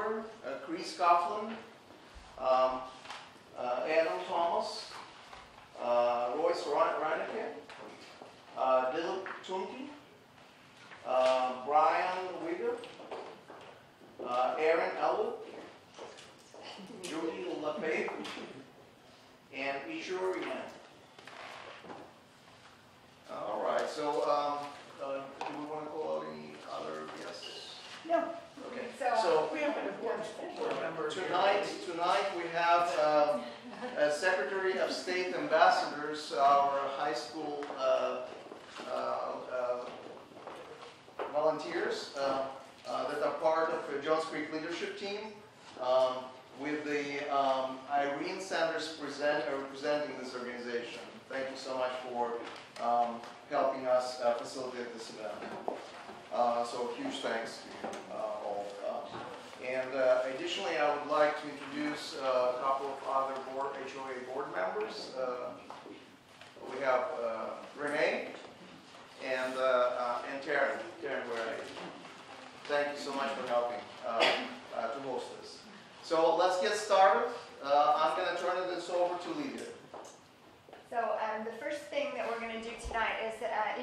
Taylor, Chris Coughlin, Adam Thomas, Royce Reineke, Dilip Tunke, Brian Wigger, Aaron Elwood, Judy LePay, and Ishur Yan. All right, so do we want to call out any other guests? No. Okay, So we have an important member. Tonight we have as Secretary of State Ambassadors, our high school volunteers that are part of the Johns Creek Leadership Team, with the Irene Sanders representing this organization. Thank you so much for helping us facilitate this event. So huge thanks to you all. And additionally, I would like to introduce a couple of other HOA board members. We have Renee and Taryn. Taryn, where are you? Thank you so much for helping to host this. So let's get started. I'm going to turn this over to Lydia. So the first thing that we're going to do tonight is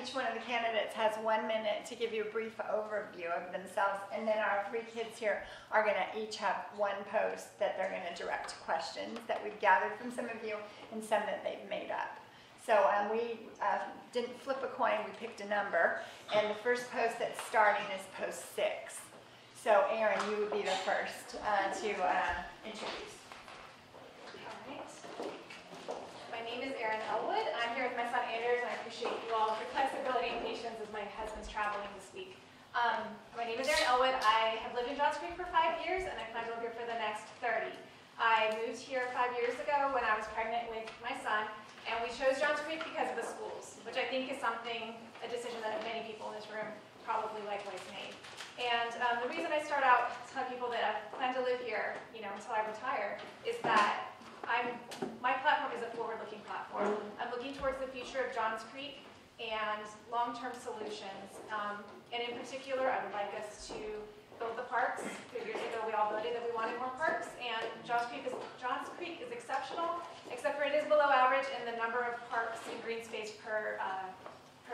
each one of the candidates has 1 minute to give you a brief overview of themselves, and then our 3 kids here are going to each have 1 post that they're going to direct questions that we've gathered from some of you and some that they've made up. So we didn't flip a coin, we picked a number, and the first post that's starting is post 6. So Aaron, you would be the first to introduce. My name is Erin Elwood. I'm here with my son Anders, and I appreciate you all for flexibility and patience as my husband's traveling this week. My name is Erin Elwood. I have lived in Johns Creek for 5 years, and I plan to live here for the next 30. I moved here 5 years ago when I was pregnant with my son, and we chose Johns Creek because of the schools, which I think is a decision that many people in this room probably likewise made. And the reason I start out telling people that I plan to live here, until I retire, is that my platform is a forward-looking platform. I'm looking towards the future of Johns Creek and long-term solutions. And in particular, I would like us to build the parks. 2 years ago, we all voted that we wanted more parks, and Johns Creek is exceptional, except for it is below average in the number of parks and green space per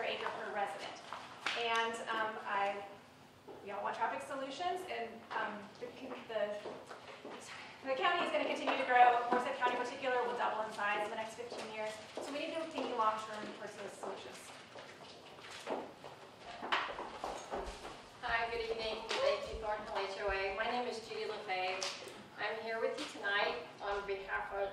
acre per resident. And we all want traffic solutions, and the county is going to continue to grow. Morset County in particular will double in size in the next 15 years. So we need to think long-term towards those solutions. Hi, good evening. Thank you, Thornhill HOA. My name is Judy LeFay. I'm here with you tonight on behalf of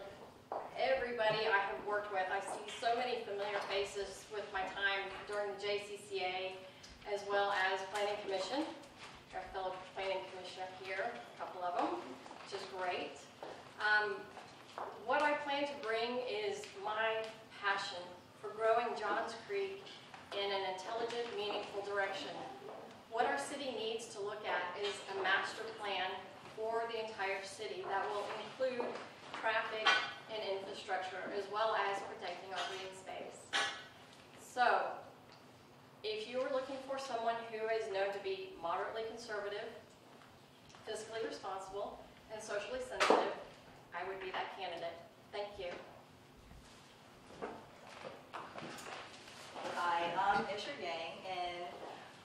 everybody I have worked with. I see so many familiar faces with my time during the JCCA, as well as Planning Commission. Our fellow Planning Commissioner here, a couple of them, which is great. What I plan to bring is my passion for growing Johns Creek in an intelligent, meaningful direction. What our city needs to look at is a master plan for the entire city that will include traffic and infrastructure, as well as protecting our green space. So, if you are looking for someone who is known to be moderately conservative, fiscally responsible, and socially sensitive, I would be that candidate. Thank you. Hi, I'm Ishur Yang, and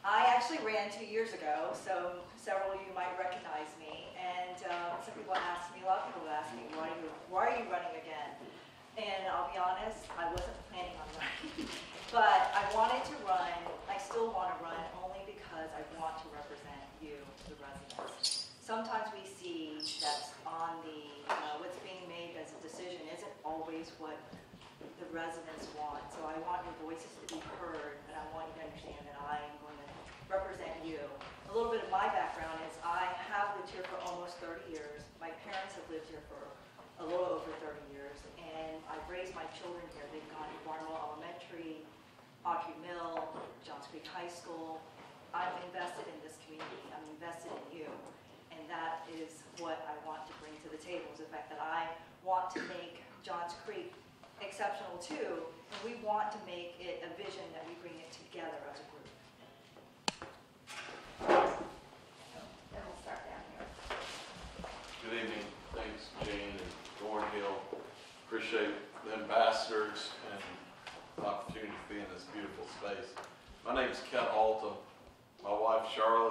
I actually ran 2 years ago, so several of you might recognize me. And some people ask me, a lot of people ask me, why are you running again? And I'll be honest, I wasn't planning on running. But I wanted to run, I still want to run, only because I want to represent you, the residents. Sometimes we see that on the, what's being made as a decision isn't always what the residents want. So I want your voices to be heard, and I want you to understand that I'm going to represent you. A little bit of my background is I have lived here for almost 30 years. My parents have lived here for a little over 30 years, and I've raised my children here. They've gone to Barnwell Elementary, Autry Mill, Johns Creek High School. I'm invested in this community. I'm invested in you. And that is what I want to bring to the table, is the fact that I want to make Johns Creek exceptional too, and we want to make it a vision that we bring it together as a group. And we'll start down here.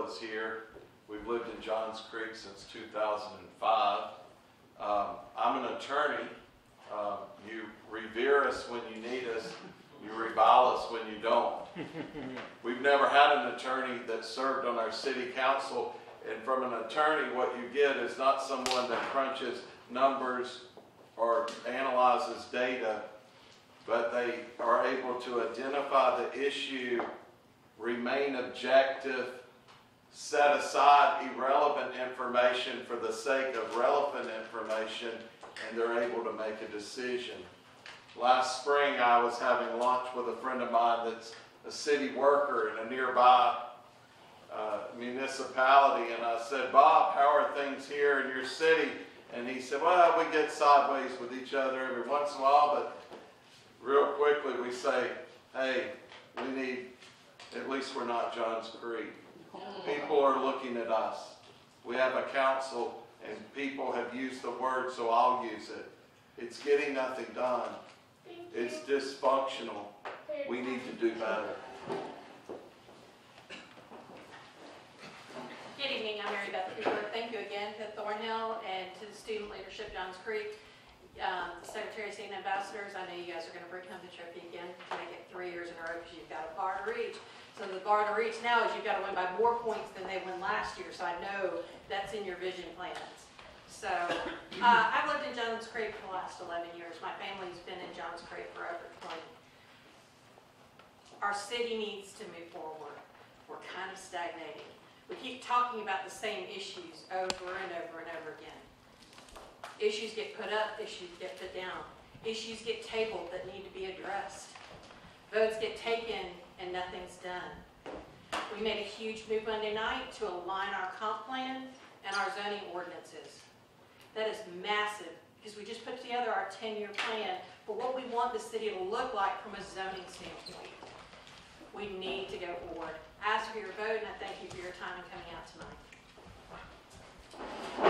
is here. We've lived in Johns Creek since 2005. I'm an attorney. You revere us when you need us. You revile us when you don't. We've never had an attorney that served on our city council, and from an attorney what you get is not someone that crunches numbers or analyzes data, but they are able to identify the issue, remain objective, set aside irrelevant information for the sake of relevant information, and they're able to make a decision. Last spring, I was having lunch with a friend of mine that's a city worker in a nearby municipality, and I said, Bob, how are things here in your city? And he said, well, we get sideways with each other every once in a while, but real quickly we say, hey, we need, at least we're not Johns Creek. People are looking at us. We have a council, and people have used the word, so I'll use it. It's getting nothing done. It's dysfunctional. We need to do better. Good evening, I'm Mary Beth Cooper. Thank you again to Thornhill and to the Student Leadership Johns Creek, Secretary of State and Ambassadors. I know you guys are going to bring home the trophy again to make it 3 years in a row because you've got a bar to reach. So the bar to reach now is you've got to win by more points than they won last year. So I know that's in your vision plans. So I've lived in Johns Creek for the last 11 years. My family's been in Johns Creek for over 20. Our city needs to move forward. We're kind of stagnating. We keep talking about the same issues over and over and over again. Issues get put up, issues get put down. Issues get tabled that need to be addressed. Votes get taken and nothing's done. We made a huge move Monday night to align our comp plan and our zoning ordinances. That is massive because we just put together our 10-year plan for what we want the city to look like from a zoning standpoint. We need to go forward. Ask for your vote, and I thank you for your time in coming out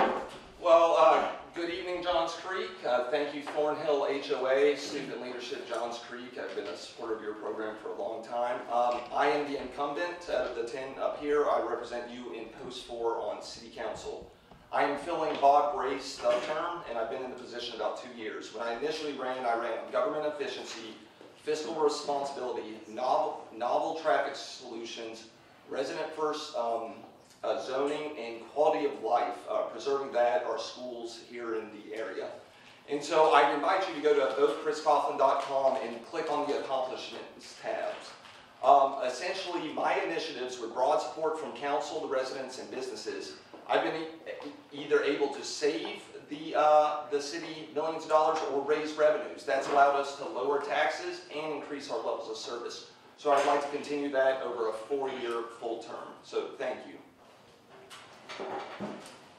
tonight. Well, good evening, Johns Creek. Thank you, Thornhill HOA, Student Leadership Johns Creek. I've been a supporter of your program for a long time. I am the incumbent out of the 10 up here. I represent you in Post 4 on City Council. I am filling Bob Bray's term, and I've been in the position about 2 years. When I initially ran, I ran on government efficiency, fiscal responsibility, novel traffic solutions, resident first zoning, and quality of life, preserving that, our schools here in the area. And so I invite you to go to votechriscoughlin.com and click on the accomplishments tabs. Essentially, my initiatives with broad support from council, the residents, and businesses, I've been either able to save the city millions of dollars or raise revenues. That's allowed us to lower taxes and increase our levels of service. So I'd like to continue that over a 4-year full term. So thank you.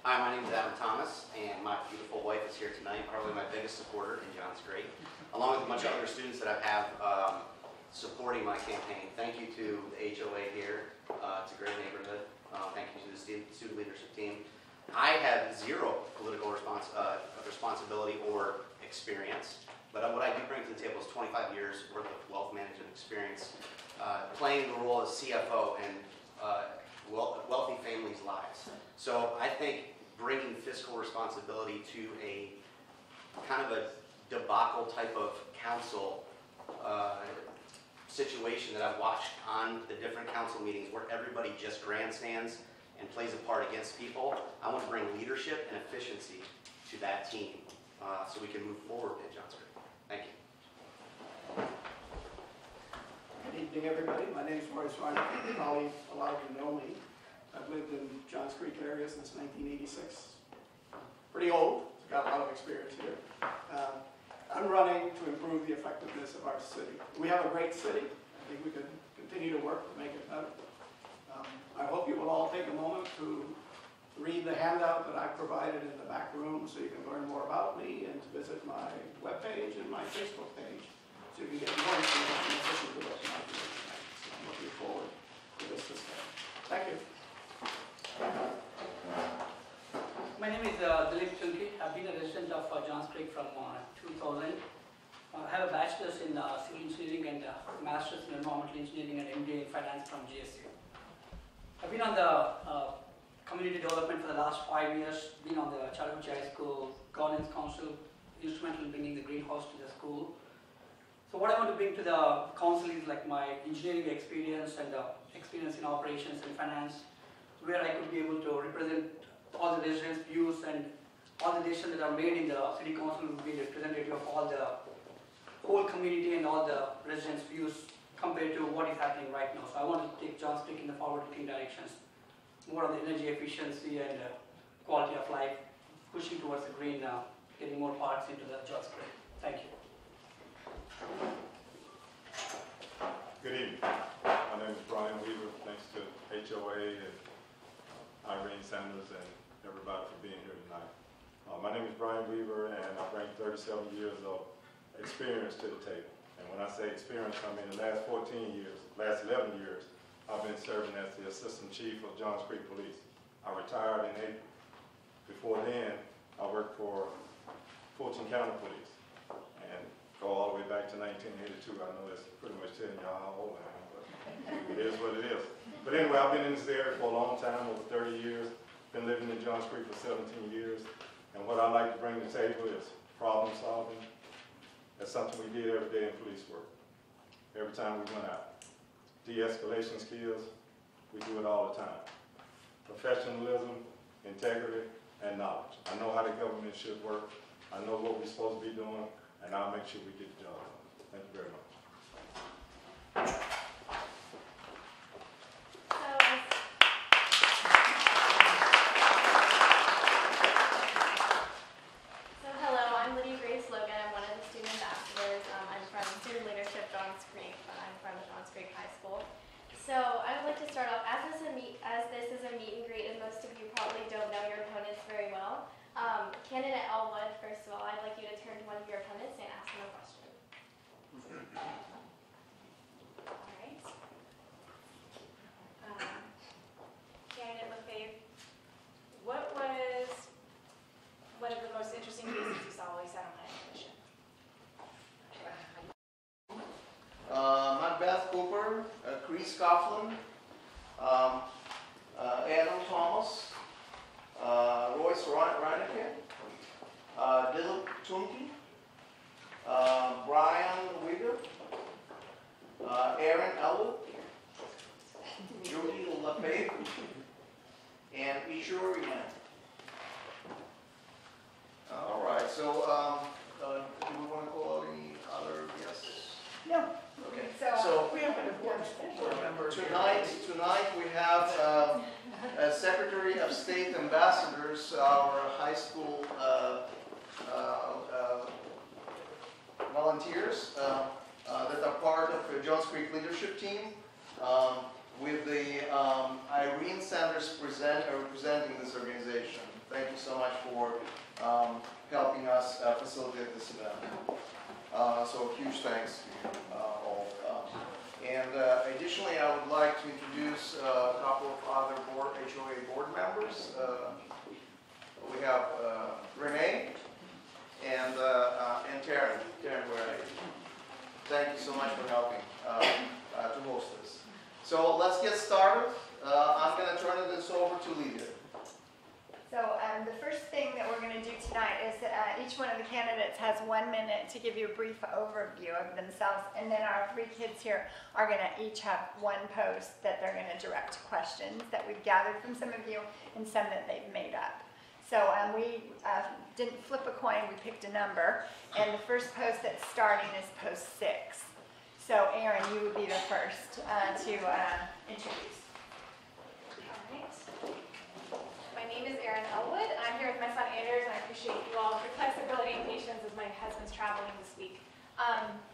Hi, my name is Adam Thomas, and my beautiful wife is here tonight, probably my biggest supporter in Johns Creek, along with a bunch of other students that I have supporting my campaign. Tthank you to the HOA here. It's a great neighborhood. Thank you to the student leadership team. I have zero political responsibility or experience, but what I do bring to the table is 25 years worth of wealth management experience, playing the role as CFO in wealthy families' lives. So I think bringing fiscal responsibility to a kind of a debacle type of council situation that I've watched on the different council meetings where everybody just grandstands and plays a part against people. I want to bring leadership and efficiency to that team so we can move forward in Johns Creek. Thank you. Good evening, everybody. My name is Maurice Reiner. Probably a lot of you know me. I've lived in Johns Creek area since 1986. Pretty old, got a lot of experience here. I'm running to improve the effectiveness of our city. We have a great city. I think we can continue to work to make it better. I hope you will all take a moment to read the handout that I provided in the back room so you can learn more about me and to visit my webpage and my Facebook page so you can get more information in addition to what you might be doing tonight. So I'm looking forward to this discussion. Thank you. My name is Dilip Chunki. I've been a resident of Johns Creek from 2000. I have a bachelor's in civil engineering and a master's in environmental engineering and MBA in finance from GSU. I've I've been on the community development for the last 5 years, been on the Chattahoochee High School Governance Council, instrumental in bringing the greenhouse to the school. So what I want to bring to the council is like my engineering experience and experience in operations and finance, where I could be able to represent all the residents' views, and all the decisions that are made in the city council will be representative of all the whole community and all the residents' views compared to what is happening right now. So I want to take Johns Creek in the forward-looking directions, more on the energy efficiency and quality of life, pushing towards the green, getting more parks into the Johns Creek. Thank you. Good evening. My name is Brian Weaver. Thanks to HOA and Irene Sanders and everybody for being here tonight. My name is Brian Weaver, and I bring 37 years of experience to the table. And when I say experience, I mean the last 14 years, last 11 years, I've been serving as the Assistant Chief of Johns Creek Police. I retired in April. Before then, I worked for Fulton County Police, and go all the way back to 1982. I know that's pretty much telling y'all how old I am, but it is what it is. But anyway, I've been in this area for a long time, over 30 years. Been living in Johns Creek for 17 years. And what I like to bring to the table is problem solving. That's something we did every day in police work. Every time we went out. De-escalation skills, we do it all the time. Professionalism, integrity, and knowledge. I know how the government should work. I know what we're supposed to be doing, and I'll make sure we get the job done. Thank you very much. So hello, I'm Lydia Grace Logan. I'm one of the student ambassadors. I'm from Student Leadership Johns Creek, but I'm from Johns Creek High School. So I would like to start off, as this is a meet and greet, and most of you probably don't know your opponents very well. Candidate Elwood, first of all, I'd like you to turn to one of your opponents and ask him a question. All right. Candidate Lefebvre, what was one of the most interesting cases you saw while you sat on planning commission? Macbeth Cooper, Chris Coughlin, Adam Thomas, Royce Reineke, Dilip Tunke, Brian Weaver, Aaron Elwood, Judy Lefebvre, and Ishur Iman. All right, so do we want to call out any other guests? No. Okay, So we have tonight we have as Secretary of State Ambassadors, our high school volunteers that are part of the Johns Creek leadership team, with the Irene Sanders representing this organization. Thank you so much for helping us facilitate this event. So huge thanks to you all. And additionally, I would like to introduce a couple of other HOA board members. We have Renee and Taryn. Taryn, where are you? Thank you so much for helping to host this. So let's get started. I'm going to turn this over to Lydia. So the first thing that we're going to do tonight is that each one of the candidates has 1 minute to give you a brief overview of themselves, and then our 3 kids here are going to each have 1 post that they're going to direct questions that we've gathered from some of you and some that they've made up. So we didn't flip a coin, we picked a number, and the first post that's starting is post 6. So Aaron, you would be the first to introduce. My name is Erin Elwood. I'm here with my son Anders, and I appreciate you all for flexibility and patience as my husband's traveling this week.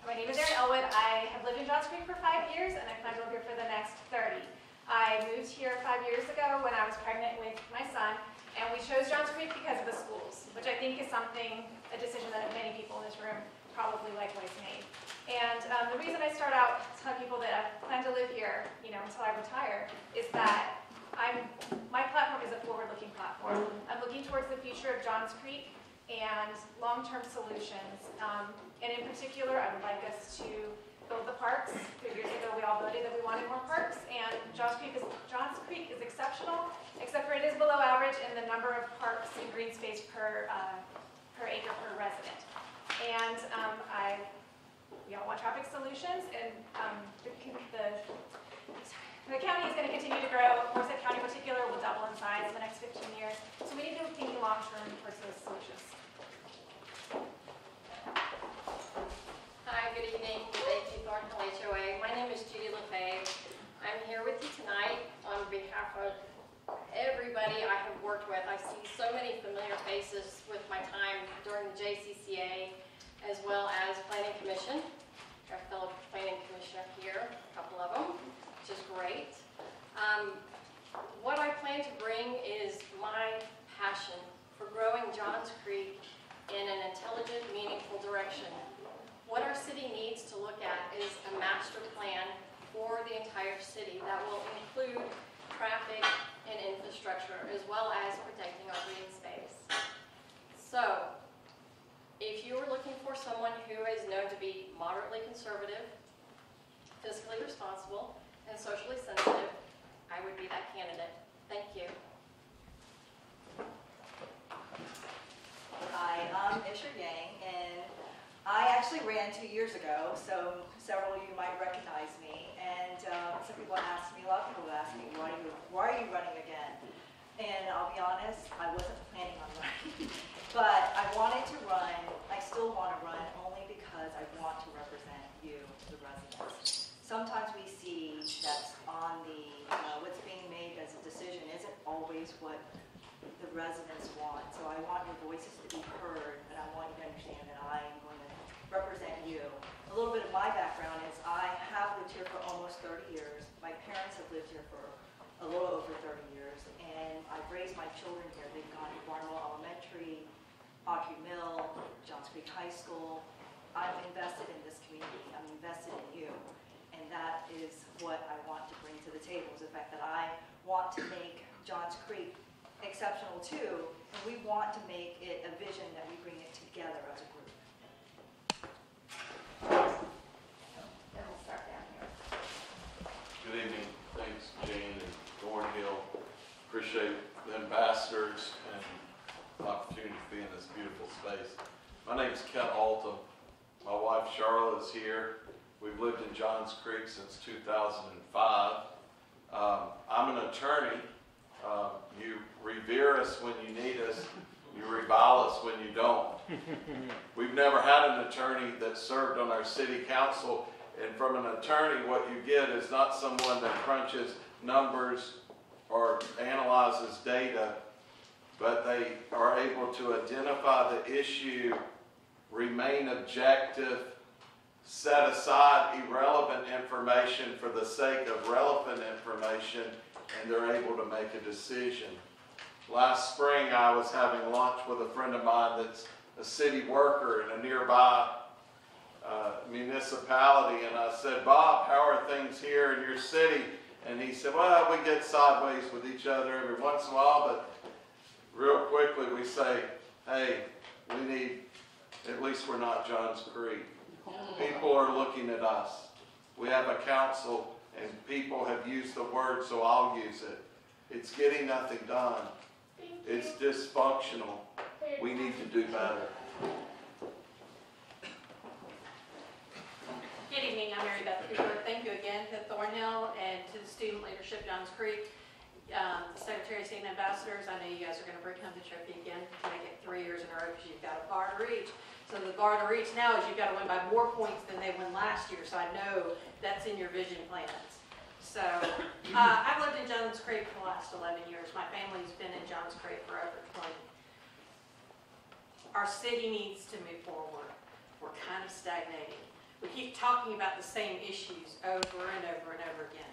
My name is Erin Elwood. I have lived in Johns Creek for 5 years, and I plan to live here for the next 30. I moved here 5 years ago when I was pregnant with my son, and we chose Johns Creek because of the schools, which I think is a decision that many people in this room probably likewise made. And the reason I start out telling people that I plan to live here, until I retire, is that my platform is a forward-looking platform. I'm looking towards the future of Johns Creek and long-term solutions. And in particular, I would like us to build the parks. 2 years ago, we all voted that we wanted more parks, and Johns Creek is exceptional, except for it is below average in the number of parks and green space per acre per resident. And we all want traffic solutions, and the county is going to continue to grow. Morset County in particular will double in size in the next 15 years. So we need to think long-term towards those solutions. Hi, good evening. Thank you, Thornhill HOA. My name is Judy LaFave. I'm here with you tonight on behalf of everybody I have worked with. I see so many familiar faces with my time during the JCCA, as well as Planning Commission. Our fellow Planning Commissioner here, a couple of them, which is great. What I plan to bring is my passion for growing Johns Creek in an intelligent, meaningful direction. What our city needs to look at is a master plan for the entire city that will include traffic and infrastructure, as well as protecting our green space. So, if you are looking for someone who is known to be moderately conservative, fiscally responsible, and socially sensitive, I would be that candidate. Thank you. Hi, I'm Isher Yang, and I actually ran 2 years ago, so several of you might recognize me. And some people ask me, a lot of people ask me, why are you running again? And I'll be honest, I wasn't planning on running. But I wanted to run, I still want to run, only because I want to represent you, the residents. Sometimes we see that's on the, what's being made as a decision isn't always what the residents want. So I want your voices to be heard, and I want you to understand that I am going to represent you. A little bit of my background is I have lived here for almost 30 years. My parents have lived here for a little over 30 years, and I've raised my children here. They've gone to Barnwell Elementary, Audrey Mill, Johns Creek High School. I'm invested in this community. I'm invested in you. And that is what I want to bring to the table, is the fact that I want to make Johns Creek exceptional too, and we want to make it a vision that we bring it together as a group. Then we'll start down here. Good evening. Thanks, Jane and Thornhill. Appreciate the ambassadors and the opportunity to be in this beautiful space. My name is Kent Altum. My wife Charlotte is here. We've lived in Johns Creek since 2005. I'm an attorney. You revere us when you need us. You revile us when you don't. We've never had an attorney that served on our city council, and from an attorney what you get is not someone that crunches numbers or analyzes data, but they are able to identify the issue, remain objective, set aside irrelevant information for the sake of relevant information, and they're able to make a decision. Last spring, I was having lunch with a friend of mine that's a city worker in a nearby municipality, and I said, Bob, how are things here in your city? And he said, well, we get sideways with each other every once in a while, but real quickly we say, hey, we need, at least we're not Johns Creek. People are looking at us. We have a council, and people have used the word, so I'll use it. It's getting nothing done. It's dysfunctional. We need to do better. Good evening, I'm Mary Beth Cooper. Thank you again to Thornhill and to the student leadership Johns Creek, the Secretary of State and Ambassadors. I know you guys are going to bring home the trophy again to make it 3 years in a row because you've got a bar to reach. So the bar to reach now is you've got to win by more points than they won last year. So I know that's in your vision plans. So I've lived in Johns Creek for the last 11 years. My family's been in Johns Creek for over 20. Our city needs to move forward. We're kind of stagnating. We keep talking about the same issues over and over and over again.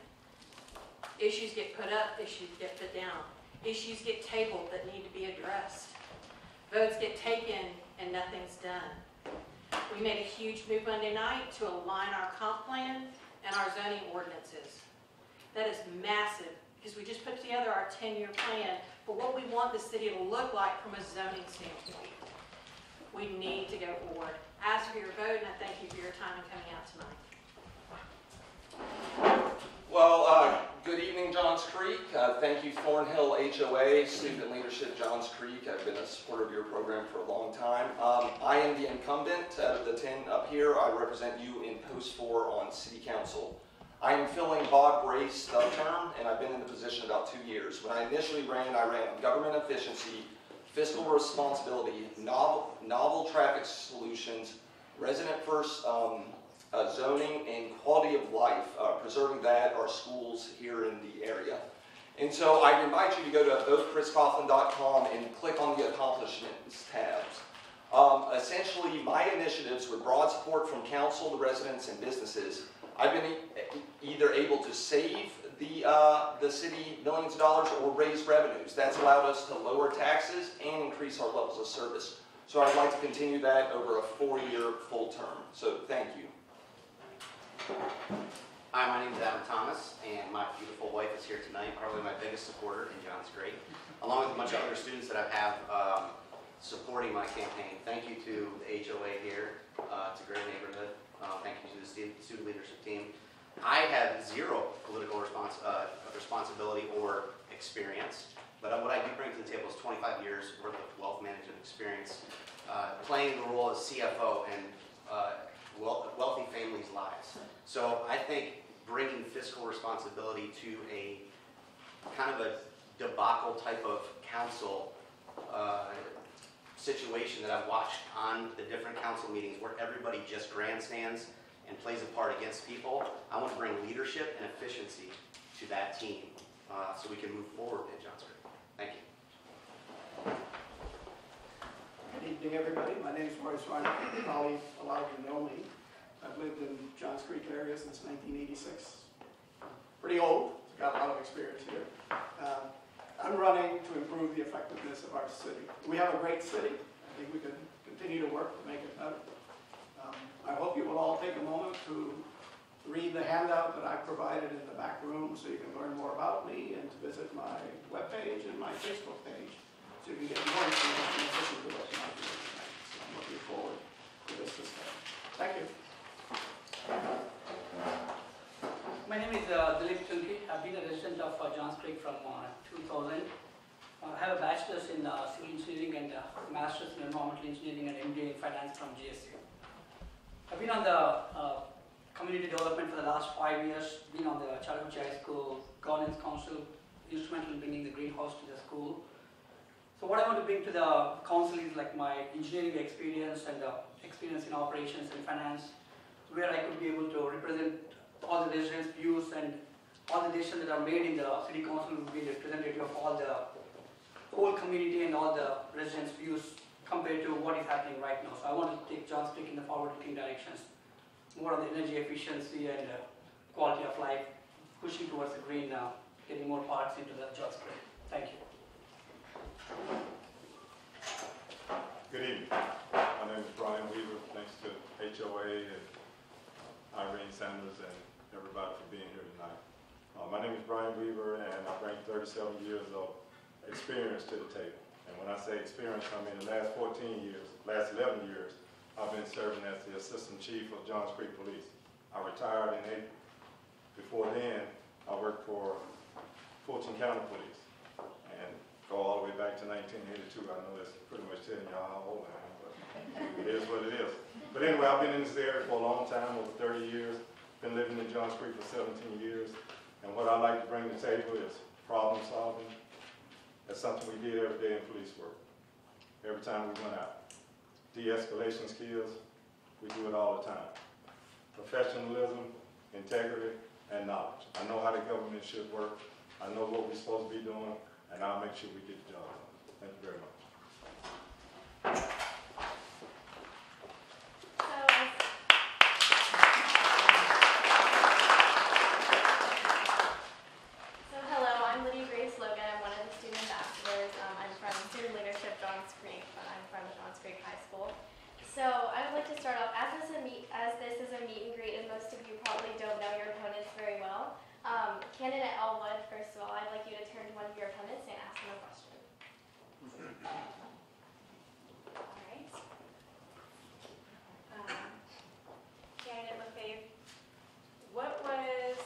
Issues get put up, issues get put down. Issues get tabled that need to be addressed. Votes get taken and nothing's done. We made a huge move Monday night to align our comp plan and our zoning ordinances. That is massive because we just put together our 10-year plan for what we want the city to look like from a zoning standpoint. We need to go forward. Ask for your vote, and I thank you for your time in coming out tonight. Well, good evening, Johns Creek. Thank you, Thornhill HOA, Student Leadership Johns Creek. I've been a supporter of your program for a long time. I am the incumbent out of the 10 up here. I represent you in Post 4 on City Council. I am filling Bob Bray's term, and I've been in the position about 2 years. When I initially ran, I ran on government efficiency, fiscal responsibility, novel traffic solutions, resident first zoning, and quality of life, preserving that, our schools here in the area. And so I invite you to go to votechriscoughlin.com and click on the accomplishments tabs. Essentially, my initiatives with broad support from council, the residents, and businesses, I've been either able to save the city millions of dollars or raise revenues. That's allowed us to lower taxes and increase our levels of service. So I'd like to continue that over a 4-year full term. So thank you. Hi, my name is Adam Thomas, and my beautiful wife is here tonight, probably my biggest supporter in Johns Creek, along with a bunch of other students that I have supporting my campaign. Thank you to the HOA here. It's a great neighborhood. Thank you to the student leadership team. I have zero political responsibility or experience, but what I do bring to the table is 25 years worth of wealth management experience, playing the role as CFO in wealthy families' lives. So I think bringing fiscal responsibility to a kind of a debacle type of council situation that I've watched on the different council meetings where everybody just grandstands and plays a part against people. I want to bring leadership and efficiency to that team so we can move forward in Johns Creek. Thank you. Good evening, everybody. My name is Royce Reiner. Probably a lot of you know me. I've lived in Johns Creek area since 1986. Pretty old, got a lot of experience here. I'm running to improve the effectiveness of our city. We have a great city. I think we can continue to work to make it better. I hope you will all take a moment to read the handout that I provided in the back room so you can learn more about me and to visit my webpage and my Facebook page so you can get more information in addition to what you might be looking at. So I'm looking forward to this discussion. Thank you. My name is Dilip Chunki. I've been a resident of Johns Creek from 2000. I have a bachelor's in civil engineering and a master's in environmental engineering and MBA in finance from GSU. I've been on the community development for the last 5 years, been on the Chattahoochee High School Governance Council, instrumental in bringing the greenhouse to the school. So what I want to bring to the council is like my engineering experience and experience in operations and finance, where I could be able to represent all the residents' views and all the decisions that are made in the city council will be representative of all the whole community and all the residents' views compared to what is happening right now. So I want to take Johns Creek in the forward-looking directions, more on the energy efficiency and quality of life, pushing towards the green now, getting more parks into the Johns Creek. Thank you. Good evening. My name is Brian Weaver. Thanks to HOA and Irene Sanders and everybody for being here tonight. My name is Brian Weaver, and I bring 37 years of experience to the table. And when I say experience, I mean the last 14 years, last 11 years, I've been serving as the Assistant Chief of Johns Creek Police. I retired in April. Before then, I worked for Fulton County Police and go all the way back to 1982. I know that's pretty much telling y'all how old I am, but it is what it is. But anyway, I've been in this area for a long time, over 30 years. Been living in Johns Creek for 17 years. And what I like to bring to the table is problem solving. That's something we did every day in police work. Every time we went out. De-escalation skills, we do it all the time. Professionalism, integrity, and knowledge. I know how the government should work. I know what we're supposed to be doing, and I'll make sure we get the job done. Thank you very much. So hello, I'm Lydia Grace Logan. I'm one of the student ambassadors. I'm from Student Leadership Johns Creek, but I'm from Johns Creek High School. So I would like to start off, as this is a meet and greet, and most of you probably don't know your opponents very well. Candidate Elwood, first of all, I'd like you to turn to one of your opponents and ask them a question. All right. Candidate Lefebvre, what was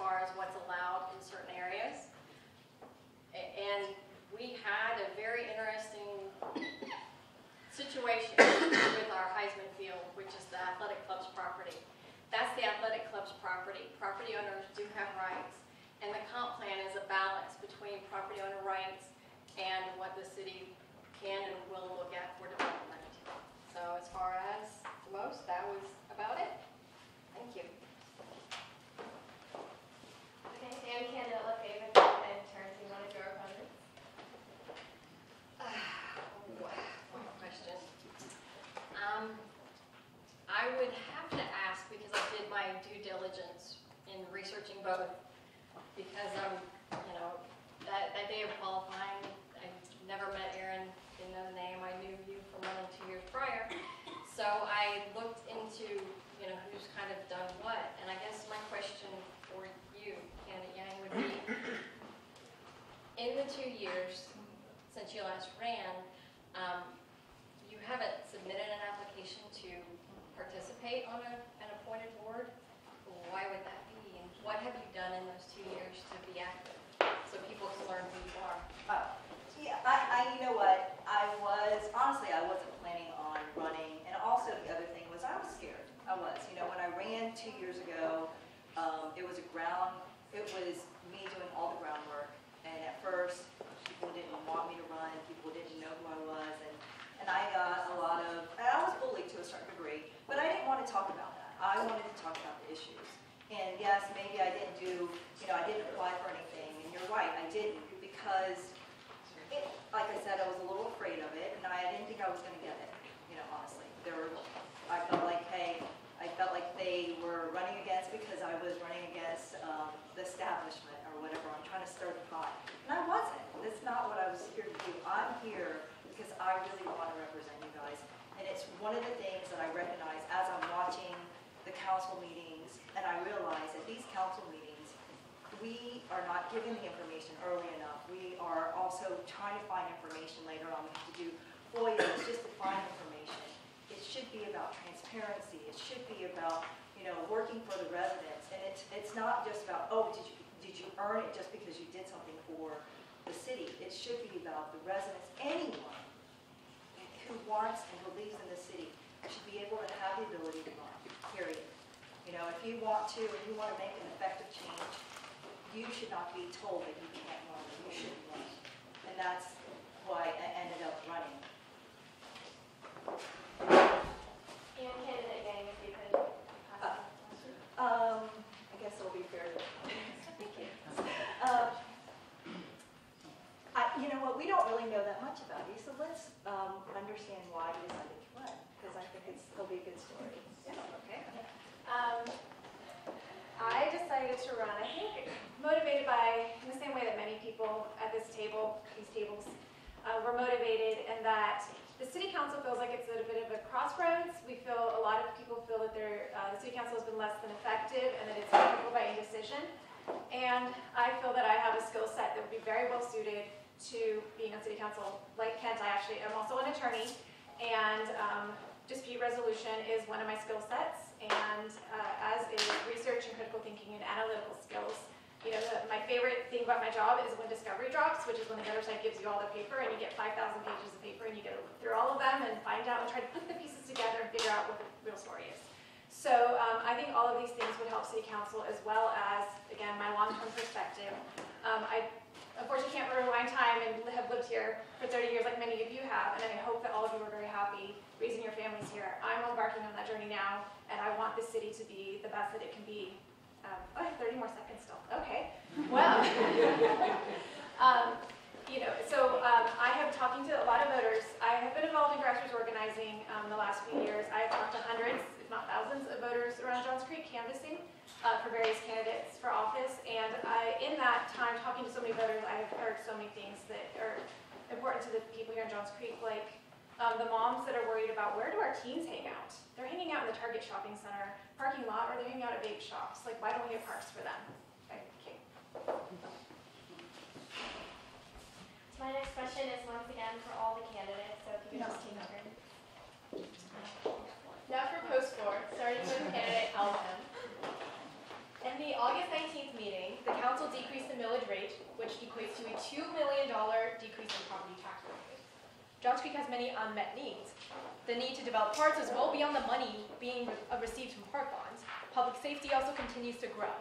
far as what's allowed in certain areas. And we had a very interesting situation with our Heisman Field, which is the athletic club's property. That's the athletic club's property. Property owners do have rights. And the comp plan is a balance between property owner rights and what the city can and will look at for development. So as far as the most, that was about it. Thank you. Okay, and candidate LaFave and turn to one of your opponents. One more question. I would have to ask, because I did my due diligence in researching both, because that day of qualifying, I never met Aaron, didn't know the name, I knew you from running 2 years prior. So I looked into, who's kind of done what, and I guess my question for you, candidate Yang, would be, in the 2 years since you last ran, you haven't submitted an application to participate on an appointed board. Why would that be? And what have you done in those 2 years to be active, so people can learn who you are? Yeah, you know what, honestly, I wasn't planning on running, and also the other thing was I was scared. I was, when I ran 2 years ago, it was me doing all the groundwork, and at first, people didn't want me to run, people didn't know who I was, and I got I was bullied to a certain degree, but I didn't want to talk about that. I wanted to talk about the issues. And yes, maybe I didn't I didn't apply for anything, and you're right, I didn't, because like I said, I was a little afraid of it, and I didn't think I was going to get it, honestly. I felt like they were running against, because I was running against the establishment or whatever. I'm trying to stir the pot. And I wasn't. That's not what I was here to do. I'm here because I really want to represent you guys. And it's one of the things that I recognize as I'm watching the council meetings, and I realize that these council meetings, we are not given the information early enough. We are also trying to find information later on. We have to do FOIAs just to find information. It should be about transparency. It should be about, working for the residents. And it's not just about, oh, did you earn it just because you did something for the city. It should be about the residents. Anyone who wants and believes in the city should be able to have the ability to run, period. If you want to make an effective change, you should not be told that you can't run, or you shouldn't run. And that's why I ended up running. And candidate Yang, if you could pass the question. I guess it'll be fair. Thank you. You know what, we don't really know that much about you, so let's understand why you decided to run, because I think it'll be a good story. Okay. I decided to run, I think, motivated by, in the same way that many people at these tables, were motivated, and that the city council feels like it's at a bit of a crossroads. A lot of people feel that the city council has been less than effective, and that it's people by indecision. And I feel that I have a skill set that would be very well suited to being on city council. Like Kent, I actually am also an attorney, and dispute resolution is one of my skill sets, and as is research and critical thinking and analytical skills. My favorite thing about my job is when discovery drops, which is when the other side gives you all the paper and you get 5,000 pages of paper and you get to look through all of them and find out and try to put the pieces together and figure out what the real story is. So I think all of these things would help city council, as well as, again, my long-term perspective. I unfortunately can't rewind time and have lived here for 30 years like many of you have, and I hope that all of you are very happy raising your families here. I'm embarking on that journey now, and I want this city to be the best that it can be. I have 30 more seconds still. Okay. Well, I have talking to a lot of voters. I have been involved in grassroots organizing the last few years. I have talked to hundreds, if not thousands, of voters around Johns Creek canvassing for various candidates for office. And in that time, talking to so many voters, I have heard so many things that are important to the people here in Johns Creek, like the moms that are worried about, where do our teens hang out? They're hanging out in the Target shopping center parking lot, or they're hanging out at vape shops. Like, why don't we have parks for them? Thank you. My next question is once again for all the candidates, so if you could just take a turn. Now for post 4, starting with candidate Elton. In the August 19th meeting, $2 million decrease in property tax revenue. Johns Creek has many unmet needs. The need to develop parks is well beyond the money being received from park bonds. Public safety also continues to grow.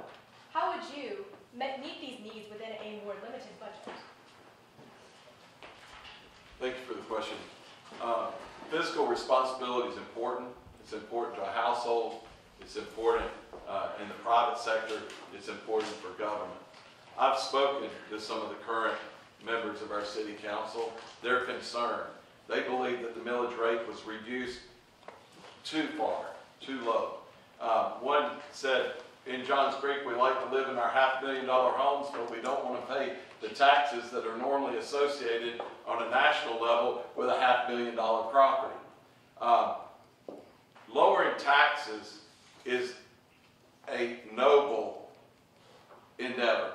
How would you meet these needs within a more limited budget? Thank you for the question. Fiscal responsibility is important. It's important to a household. It's important in the private sector. It's important for government. I've spoken to some of the current members of our city council. They're concerned. They believe that the millage rate was reduced too far, too low. One said, in Johns Creek, we like to live in our $500,000 homes, but we don't want to pay the taxes that are normally associated on a national level with a $500,000 property. Lowering taxes is a noble endeavor,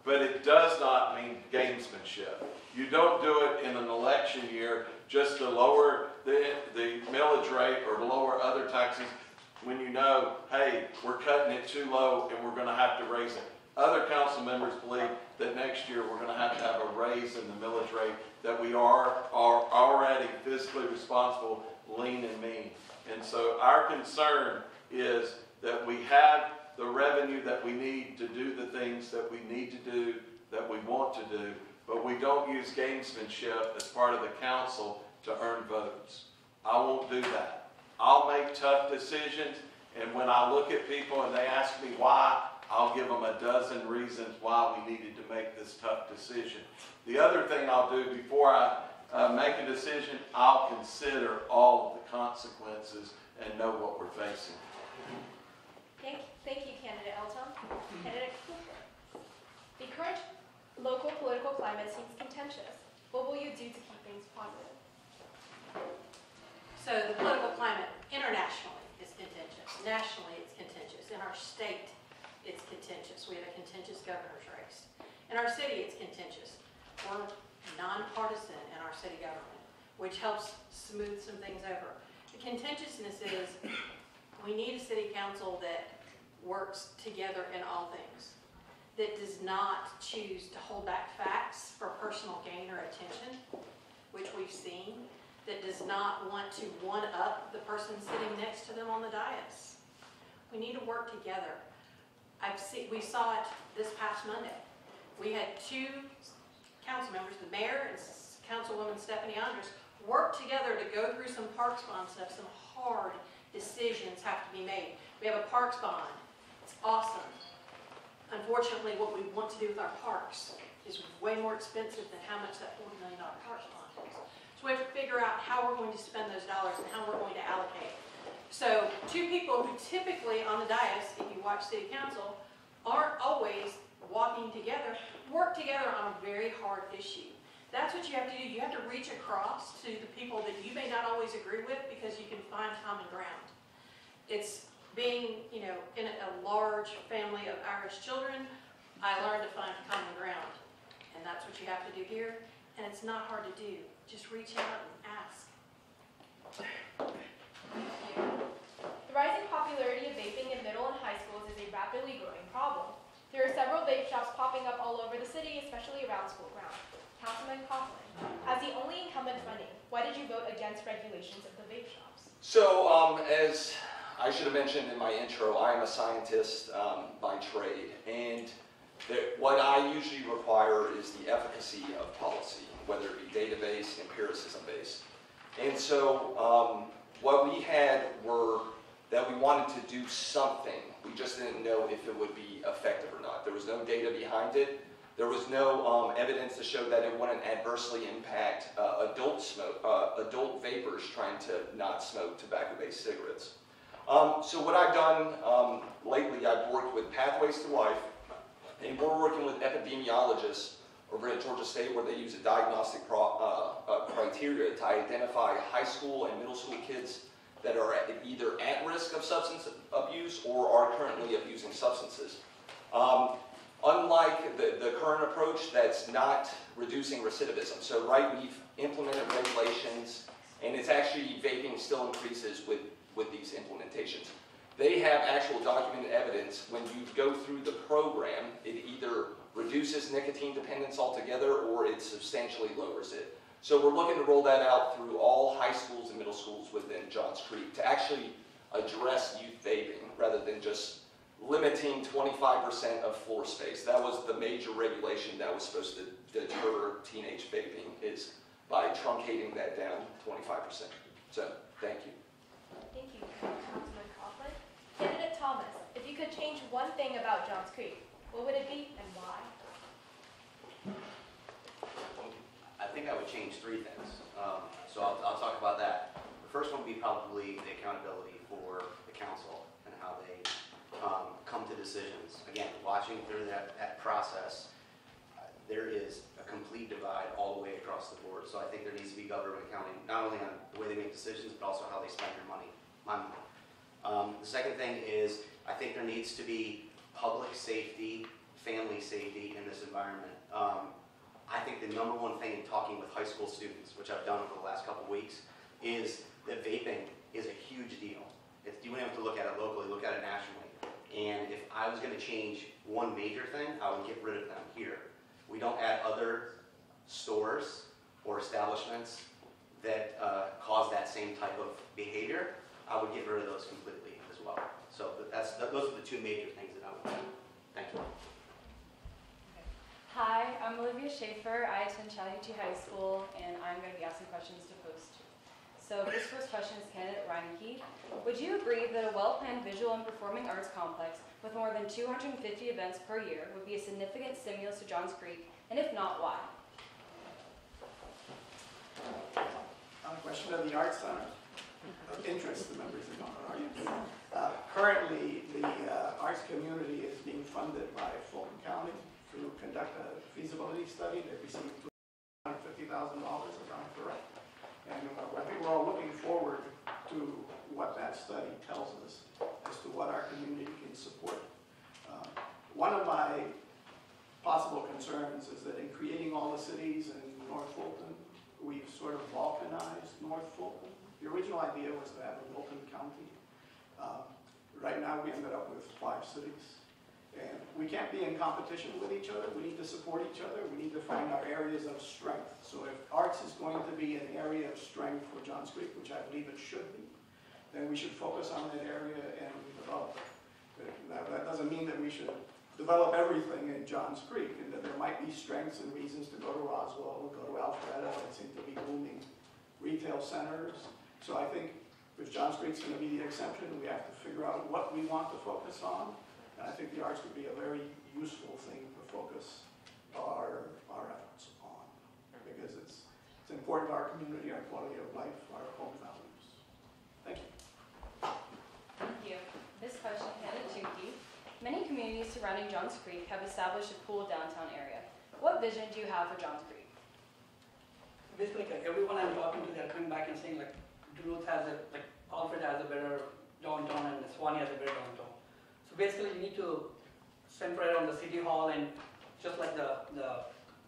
but it does not mean gamesmanship. You don't do it in an election year just to lower the millage rate or to lower other taxes when you know, hey, we're cutting it too low and we're going to have to raise it. Other council members believe that next year we're going to have a raise in the millage rate, that we are already fiscally responsible, lean and mean. And so our concern is that we have the revenue that we need to do the things that we need to do, that we want to do, but we don't use gamesmanship as part of the council to earn votes. I won't do that. I'll make tough decisions, and when I look at people and they ask me why, I'll give them a dozen reasons why we needed to make this tough decision. The other thing I'll do before I make a decision, I'll consider all of the consequences and know what we're facing. Thank you, Candidate Elton. Candidate Cooper. The current local political climate seems contentious. What will you do to keep things positive? So the political climate internationally is contentious. Nationally, it's contentious. In our state, it's contentious. We have a contentious governor's race. In our city, it's contentious. We're nonpartisan in our city government, which helps smooth some things over. The contentiousness is we need a city council that works together in all things, that does not choose to hold back facts for personal gain or attention, which we've seen, that does not want to one-up the person sitting next to them on the dais. We need to work together. We saw it this past Monday. We had two council members, the mayor and Councilwoman Stephanie Andres, work together to go through some parks bond stuff. Some hard decisions have to be made. We have a parks bond. It's awesome. Unfortunately, what we want to do with our parks is way more expensive than how much that $40 million parks bond is. So we have to figure out how we're going to spend those dollars and how we're going to allocate. So two people who typically on the dais, if you watch city council, aren't always walking together, work together on a very hard issue. That's what you have to do. You have to reach across to the people that you may not always agree with because you can find common ground. It's being, in a large family of Irish children, I learned to find common ground. And that's what you have to do here. And it's not hard to do. Just reach out and ask. The rising popularity of vaping in middle and high schools is a rapidly growing problem. There are several vape shops popping up all over the city, especially around school grounds. Councilman Coughlin, as the only incumbent running, why did you vote against regulations of the vape shops? So, as I should have mentioned in my intro, I am a scientist by trade, and what I usually require is the efficacy of policy, whether it be database, empiricism-based. And so, what we had were that we wanted to do something. We just didn't know if it would be effective or not. There was no data behind it. There was no evidence to show that it wouldn't adversely impact adult vapors trying to not smoke tobacco-based cigarettes. So what I've done lately, I've worked with Pathways to Life, and we're working with epidemiologists over at Georgia State where they use a diagnostic criteria to identify high school and middle school kids that are either at risk of substance abuse or are currently abusing substances. Unlike the current approach that's not reducing recidivism. So we've implemented regulations, and it's actually, vaping still increases with these implementations. They have actual documented evidence when you go through the program, it either reduces nicotine dependence altogether or it substantially lowers it. So we're looking to roll that out through all high schools and middle schools within Johns Creek to actually address youth vaping rather than just limiting 25% of floor space. That was the major regulation that was supposed to deter teenage vaping, is by truncating that down 25%. So, thank you. Thank you, Councilman Coughlin. Candidate Thomas, if you could change one thing about Johns Creek, what would it be and why? I think I would change three things. So I'll talk about that. The first one would be probably the accountability for the council and how they come to decisions. Again, watching through that process, there is a complete divide all the way across the board. So I think there needs to be government accounting, not only on the way they make decisions, but also how they spend their money, my money. The second thing is, I think there needs to be public safety, family safety in this environment. I think the number one thing in talking with high school students, which I've done over the last couple of weeks, is that vaping is a huge deal. You don't have to look at it locally, look at it nationally. And if I was going to change one major thing, I would get rid of them here. We don't add other stores or establishments that cause that same type of behavior. I would get rid of those completely as well. So those are the two major things that I would do. Thank you. Hi, I'm Olivia Schaefer. I attend Chattahoochee High School, and I'm going to be asking questions to Post 2. So this first question is candidate Ryan Keith. Would you agree that a well-planned visual and performing arts complex with more than 250 events per year would be a significant stimulus to Johns Creek, and if not, why? On the question of the Arts Center, of interest to members of our audience. Currently, the arts community is being funded by Fulton County to conduct a feasibility study. They received $250,000, if I'm correct. And I think we're all looking forward to what that study tells us as to what our community can support. One of my possible concerns is that in creating all the cities in North Fulton, we've sort of balkanized North Fulton. The original idea was to have a Wilton County. Right now we ended up with 5 cities. And we can't be in competition with each other. We need to support each other. We need to find our areas of strength. So if arts is going to be an area of strength for Johns Creek, which I believe it should be, then we should focus on that area and develop it. That doesn't mean that we should develop everything in Johns Creek, and that there might be strengths and reasons to go to Roswell, go to Alpharetta, that seem to be booming retail centers. So I think if Johns Creek's going to be the exception, we have to figure out what we want to focus on. And I think the arts would be a very useful thing to focus our efforts on, because it's important to our community, our quality of life, our home values. Thank you. Thank you. This question, candidate Tukey. Many communities surrounding Johns Creek have established a cool downtown area. What vision do you have for Johns Creek? Basically, like, everyone I'm talking to, they're coming back and saying, like, Duluth has a, like, Alfred has a better downtown and Swanee has a better downtown. So basically, you need to center around the city hall, and just like the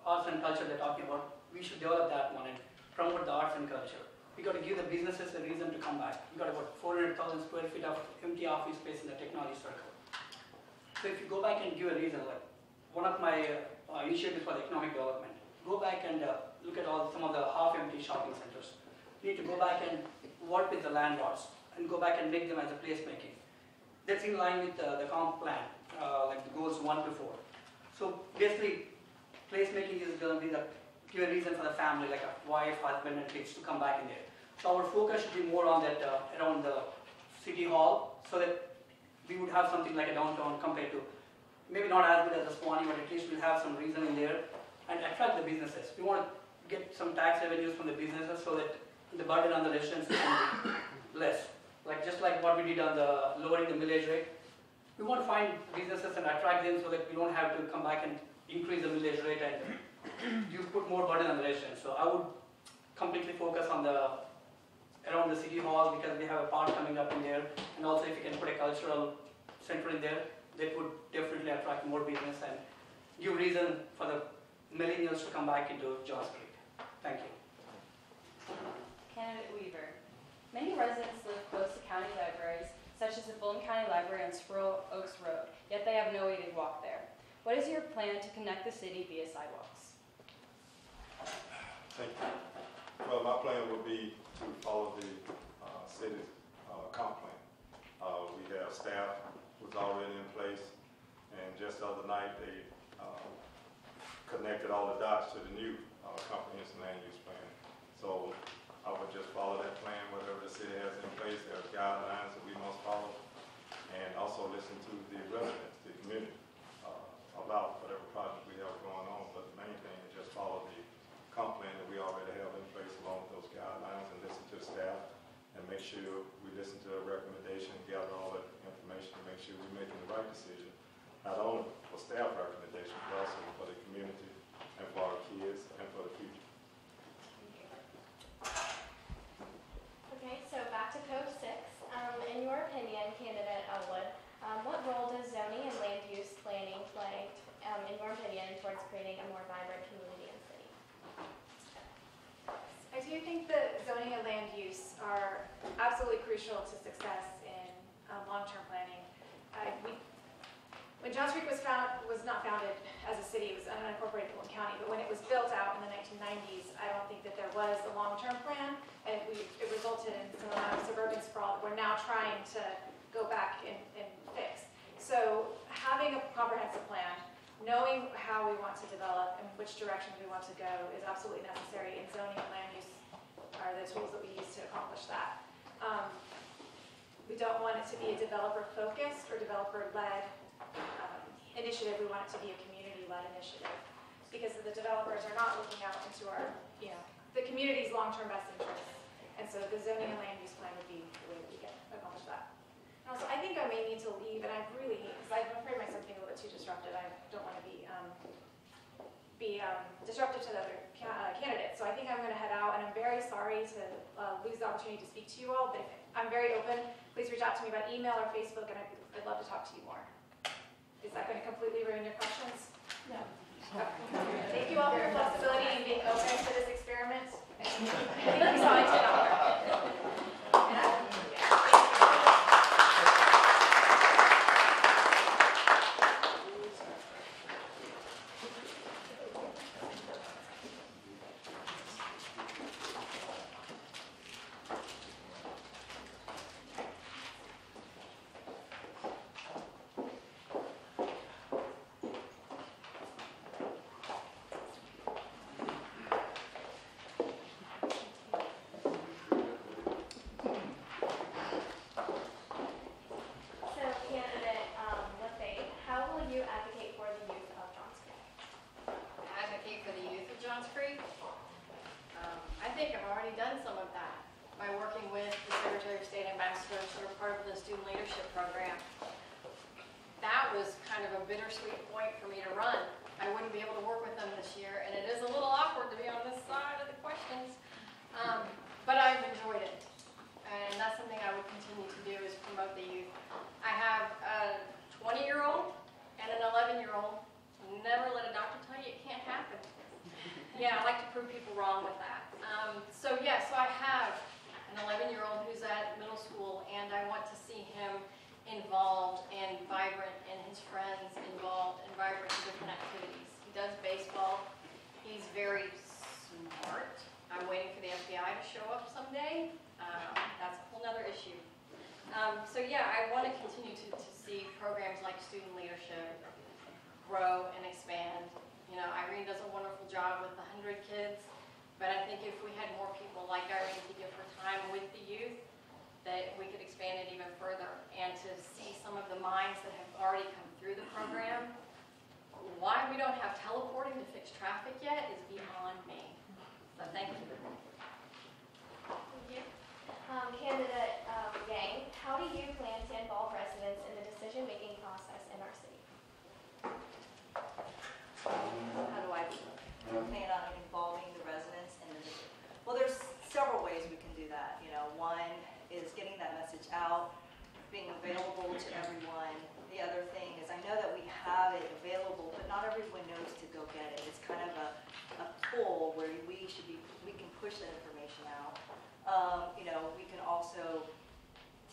arts and culture they're talking about, we should develop that one and promote the arts and culture. We got to give the businesses a reason to come back. We got about 400,000 square feet of empty office space in the technology circle. So if you go back and give a reason, like one of my initiatives for the economic development, go back and look at some of the half-empty shopping centers. You need to go back and work with the landlords and go back and make them as a placemaking. That's in line with the comp plan, like the goals 1 to 4. So basically, placemaking is going to be the give a reason for the family, like a wife, husband, and kids to come back in there. So our focus should be more on that around the city hall, so that we would have something like a downtown compared to, maybe not as good as the Swanee, but at least we'll have some reason in there and attract the businesses. We want to get some tax revenues from the businesses so that the burden on the residents can be less. Like just like what we did on the lowering the millage rate, we want to find businesses and attract them so that we don't have to come back and increase the millage rate and you put more burden on the residents. So I would completely focus on around the city hall, because we have a park coming up in there, and also if you can put a cultural center in there, that would definitely attract more business and give reason for the millennials to come back into Johns Creek. Thank you. Candidate Weaver. Many residents live close to county libraries, such as the Fulton County Library on Squirrel Oaks Road, yet they have no way to walk there. What is your plan to connect the city via sidewalks? Thank you. Well, my plan would be to follow the city's comp plan. We have staff who's already in place, and just the other night, they connected all the dots to the new comprehensive land use plan. So I would just follow that plan, whatever the city has in place. There are guidelines that we must follow, and also listen to the residents, the community, about whatever project we have going on. But the main thing is just follow the comp plan that we already have in place along with those guidelines, and listen to staff, and make sure we listen to their recommendation, gather all that information to make sure we're making the right decision, not only for staff recommendations, but also for the community and for our kids and for the future. Okay, so back to Code 6. In your opinion, candidate Elwood, what role does zoning and land use planning play, in your opinion, towards creating a more vibrant community and city? I do think that zoning and land use are absolutely crucial to success in long-term planning. When Johns Creek was not founded as a city, it was an unincorporated Fulton County, but when it was built out in the 1990s, I don't think that there was a long-term plan, and it resulted in some amount of suburban sprawl that we're now trying to go back and fix. So having a comprehensive plan, knowing how we want to develop and which direction we want to go is absolutely necessary, and zoning and land use are the tools that we use to accomplish that. We don't want it to be a developer-focused or developer-led initiative. We want it to be a community-led initiative, because the developers are not looking out into our, the community's long-term best interests. And so the zoning and land use plan would be the way that we can accomplish that. And also, I think I may need to leave, and I really, because I'm afraid myself being a little bit too disruptive. I don't want to be disruptive to the other candidates. So I think I'm going to head out, and I'm very sorry to lose the opportunity to speak to you all, but I'm very open. Please reach out to me by email or Facebook, and I'd love to talk to you more. Is that going to completely ruin your questions? No. Okay. Thank you all for your flexibility and being open to this experiment. I think we saw it did not work. I think I've already done some of that by working with the Secretary of State ambassadors who are part of the student leadership program. That was kind of a bittersweet point for me to run. I wouldn't be able to work with them this year, and it is a little awkward to be on this side of the questions. But I've enjoyed it, and that's something I would continue to do, is promote the youth. I have a 20-year-old and an 11-year-old. Never let a doctor tell you it can't happen. Yeah, I like to prove people wrong with that. So I have an 11-year-old who's at middle school, and I want to see him involved and vibrant, and his friends involved and vibrant in different activities. He does baseball. He's very smart. I'm waiting for the FBI to show up someday. That's a whole other issue. I want to continue to see programs like student leadership grow and expand. Irene does a wonderful job with the 100 kids, but I think if we had more people like Irene to give her time with the youth, that we could expand it even further, and to see some of the minds that have already come through the program. Why we don't have teleporting to fix traffic yet is beyond me. So thank you. Thank you. Candidate Yang, how do you plan to involve residents in the decision-making process in our city? How do I plan on involving the residents in the district? Well, there's several ways we can do that. One is getting that message out, being available to everyone. The other thing is, I know that we have it available, but not everyone knows to go get it. It's kind of a pull where we can push that information out. We can also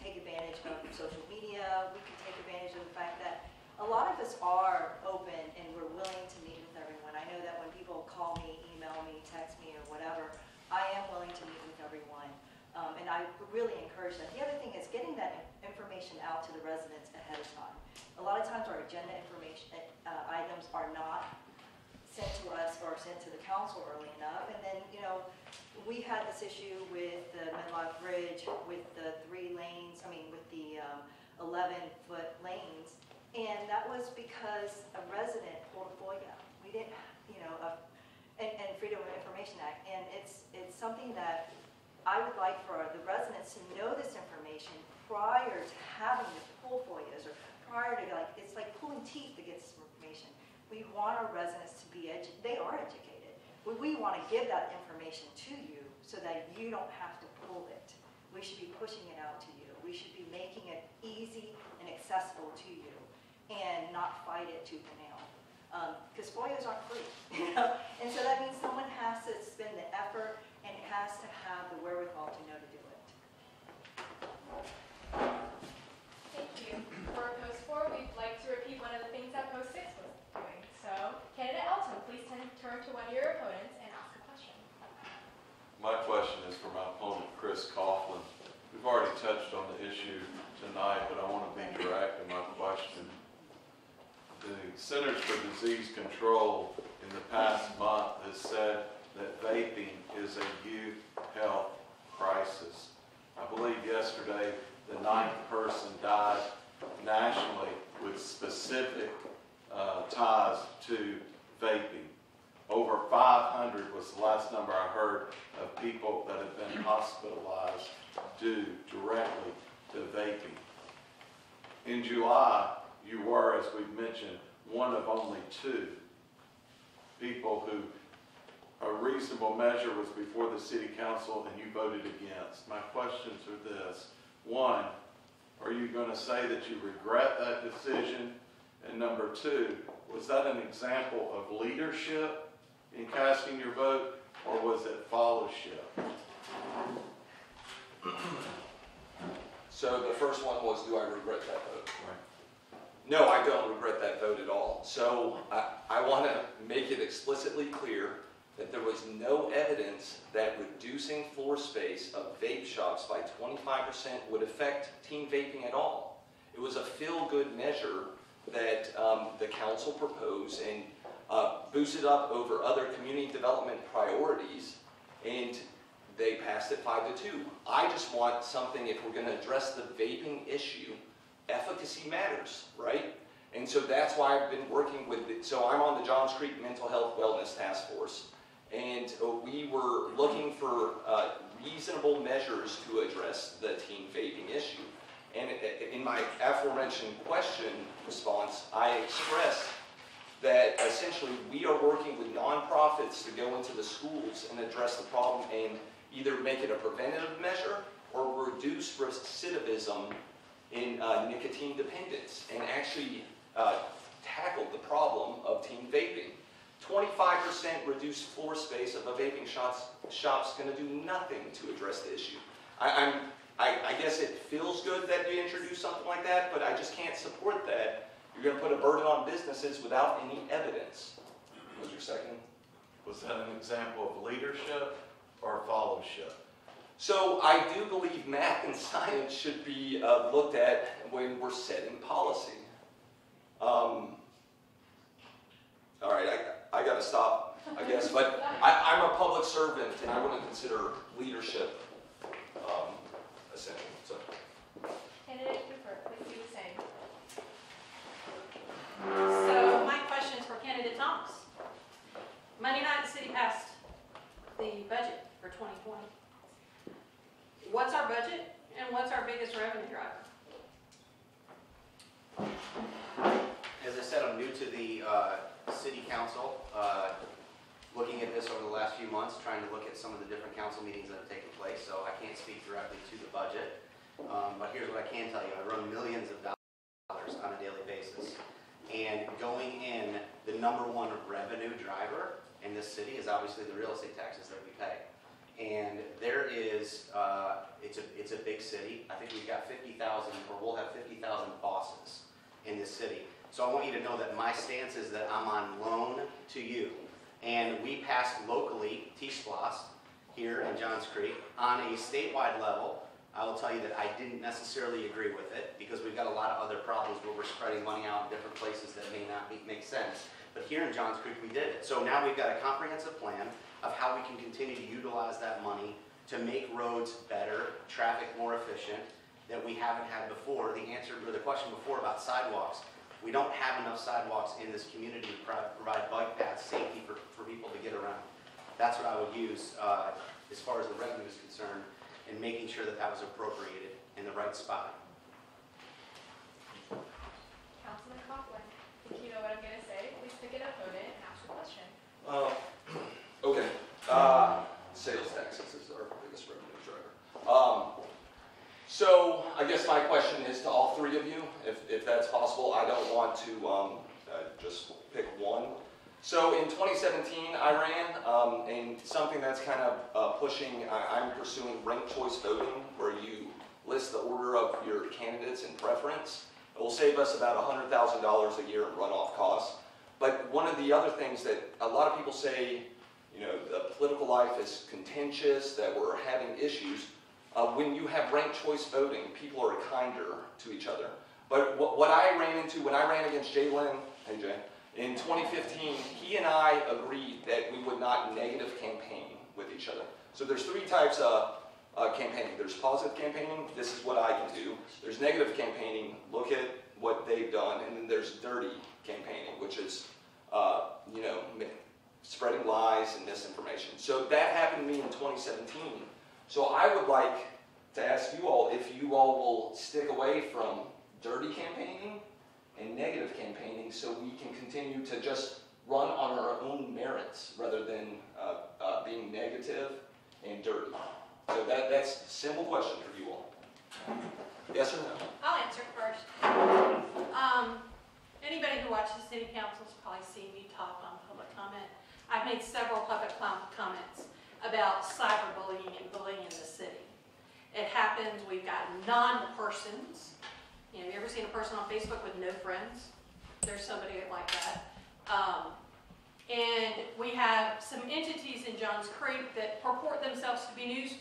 take advantage of social media. We can take advantage of the fact that a lot of us are open and we're willing to meet with everyone. I know that when people call me, email me, text me, or whatever, I am willing to meet with everyone. And I really encourage that. The other thing is getting that information out to the residents ahead of time. A lot of times our agenda information items are not sent to us or sent to the council early enough. And then, you know, we had this issue with the Medlock Bridge with the 3 lanes, with the 11-foot lanes. And that was because a resident pulled a FOIA. We didn't, and Freedom of Information Act. And it's something that I would like for the residents to know this information prior to having to pull FOIAs or prior to, it's like pulling teeth to get this information. We want our residents to be they are educated. We want to give that information to you so that you don't have to pull it. We should be pushing it out to you. We should be making it easy and accessible to you and not fight it tooth and nail. Because FOIAs aren't free, And so that means someone has to spend the effort and has to have the wherewithal to know to do it. Thank you. For Post 4, we'd like to repeat one of the things that Post 6 was doing. So, candidate Elton, please turn to one of your opponents and ask a question. My question is for my opponent, Chris Coughlin. We've already touched on the issue tonight, but I want to be direct in my question. The Centers for Disease Control in the past month has said that vaping is a youth health crisis. I believe yesterday the 9th person died nationally with specific ties to vaping. Over 500 was the last number I heard of people that have been hospitalized due directly to vaping. In July, you were, as we've mentioned, one of only 2 people who a reasonable measure was before the city council and you voted against. My questions are this. 1, are you going to say that you regret that decision? And number 2, was that an example of leadership in casting your vote, or was it fellowship? So the first one was, do I regret that vote? Right. No, I don't regret that vote at all. So I want to make it explicitly clear that there was no evidence that reducing floor space of vape shops by 25% would affect teen vaping at all. It was a feel-good measure that the council proposed and boosted up over other community development priorities, and they passed it 5-2. I just want something, if we're going to address the vaping issue, efficacy matters, right? And so that's why I've been working with it. So I'm on the Johns Creek Mental Health Wellness Task Force, and we were looking for reasonable measures to address the teen vaping issue. And in my aforementioned question response, I expressed that essentially we are working with nonprofits to go into the schools and address the problem and either make it a preventative measure or reduce recidivism in nicotine dependence and actually tackle the problem of teen vaping. 25% reduced floor space of a vaping shop's going to do nothing to address the issue. I guess it feels good that you introduce something like that, but I just can't support that. You're going to put a burden on businesses without any evidence. What was your second? Was that an example of leadership or fellowship? So I do believe math and science should be looked at when we're setting policy. All right, I got to stop, I guess. But I'm a public servant, and I wouldn't consider leadership essential. So. Candidate Cooper, please do the same. So my question is for candidate Thomas. Monday night, the city passed the budget for 2020. What's our budget and what's our biggest revenue driver? As I said, I'm new to the city council, looking at this over the last few months, trying to look at some of the different council meetings that have taken place, so I can't speak directly to the budget. But here's what I can tell you. I run millions of dollars on a daily basis. And going in, the #1 revenue driver in this city is obviously the real estate taxes that we pay. And there is, it's a big city. I think we've got 50,000, or we'll have 50,000 bosses in this city. So I want you to know that my stance is that I'm on loan to you. And we passed locally T-SPLOST here in Johns Creek. On a statewide level, I will tell you that I didn't necessarily agree with it because we've got a lot of other problems where we're spreading money out in different places that may not make sense. But here in Johns Creek, we did it. So now we've got a comprehensive plan of how we can continue to utilize that money to make roads better, traffic more efficient, that we haven't had before. The answer to the question before about sidewalks, we don't have enough sidewalks in this community to provide bike paths, safety for people to get around. That's what I would use as far as the revenue is concerned, and making sure that that was appropriated in the right spot. Councilman Coughlin, if you know what I'm going to say, please pick an opponent and ask your question. Okay. Sales taxes is our biggest revenue driver. So I guess my question is to all three of you, if that's possible. I don't want to just pick one. So in 2017, I ran, and something that's kind of pushing, I'm pursuing ranked choice voting, where you list the order of your candidates in preference. It will save us about $100,000 a year in runoff costs. But one of the other things that a lot of people say, you know, the political life is contentious, that we're having issues. When you have ranked choice voting, people are kinder to each other. But what I ran into when I ran against Jay Lynn, hey Jay, in 2015, he and I agreed that we would not negative campaign with each other. So there's three types of campaigning. There's positive campaigning, this is what I can do. There's negative campaigning, look at what they've done. And then there's dirty campaigning, which is, you know, spreading lies and misinformation. So that happened to me in 2017. So I would like to ask you all if you all will stick away from dirty campaigning and negative campaigning so we can continue to just run on our own merits rather than being negative and dirty. So that's a simple question for you all. Yes or no? I'll answer first. Anybody who watches city councils probably seen me talk on public comment. I've made several public comments about cyberbullying and bullying in the city. It happens, we've got non-persons. You know, have you ever seen a person on Facebook with no friends? There's somebody like that. And we have some entities in Johns Creek that purport themselves to be news,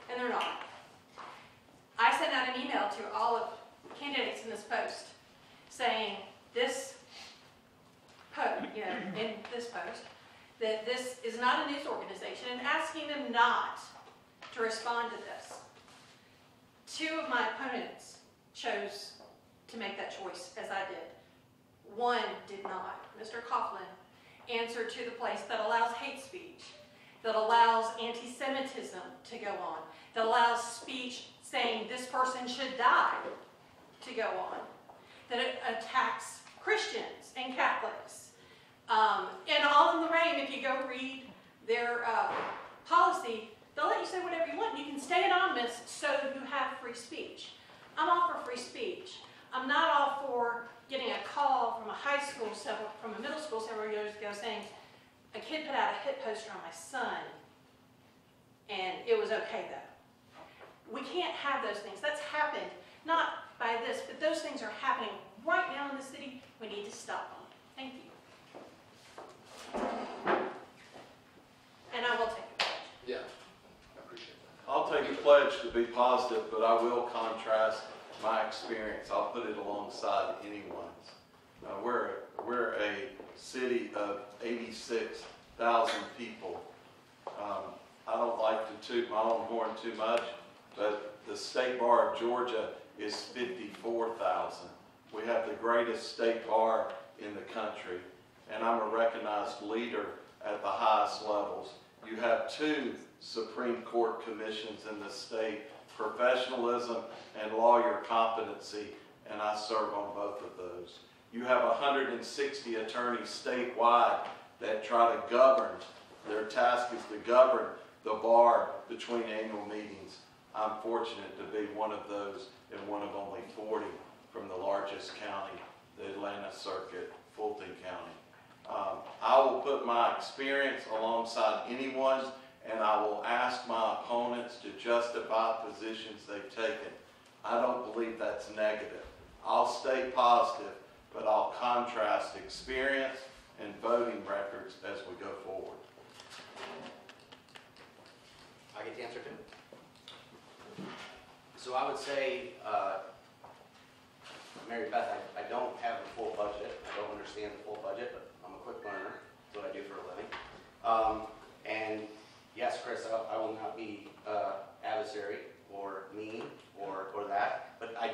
and they're not. I sent out an email to all of candidates in this post saying this post, you know, in this post, that this is not a news organization, and asking them not to respond to this. Two of my opponents chose to make that choice, as I did. One did not. Mr. Coughlin answered to the place that allows hate speech, that allows anti-Semitism to go on, that allows speech saying this person should die to go on, that it attacks Christians and Catholics. And all in the rain, if you go read their policy, they'll let you say whatever you want. You can stay anonymous so you have free speech. I'm all for free speech. I'm not all for getting a call from a high school, from a middle school several years ago saying, a kid put out a hit poster on my son, and it was okay though. We can't have those things. That's happened, not by this, but those things are happening right now in the city. We need to stop them. Thank you. And I will take it. Yeah, I appreciate that. I'll take a pledge to be positive, but I will contrast my experience. I'll put it alongside anyone's. We're a city of 86,000 people. I don't like to toot my own horn too much, but the State Bar of Georgia is 54,000. We have the greatest state bar in the country, and I'm a recognized leader at the highest levels. You have 2 Supreme Court commissions in the state, professionalism and lawyer competency, and I serve on both of those. You have 160 attorneys statewide that try to govern. Their task is to govern the bar between annual meetings. I'm fortunate to be one of those and one of only 40 from the largest county, the Atlanta Circuit, Fulton County. I will put my experience alongside anyone's, and and I will ask my opponents to justify positions they've taken. I don't believe that's negative. I'll stay positive, but I'll contrast experience and voting records as we go forward. I get the answer too. So I would say, Mary Beth, I don't have the full budget. I don't understand the full budget, but I'm a quick learner. That's what I do for a living. And yes, Chris, I will not be adversary or mean or that, but I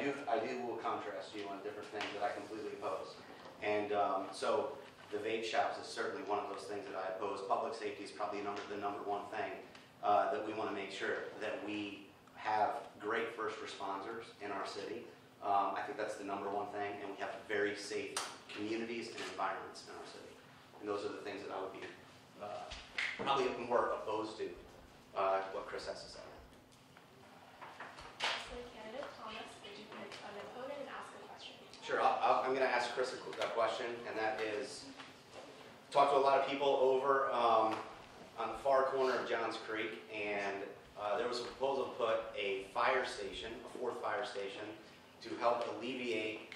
will contrast you on different things that I completely oppose. And so the vape shops is certainly one of those things that I oppose. Public safety is probably the number one thing that we want to make sure that we have great first responders in our city. I think that's the number one thing, and we have very safe communities and environments in our city. And those are the things that I would be probably more opposed to what Chris has to say. So candidate Thomas, would you pick an opponent and ask a question? Sure, I'm going to ask Chris a question, and that is, talked to a lot of people over on the far corner of Johns Creek, and there was a proposal to put a fire station, a fourth fire station, to help alleviate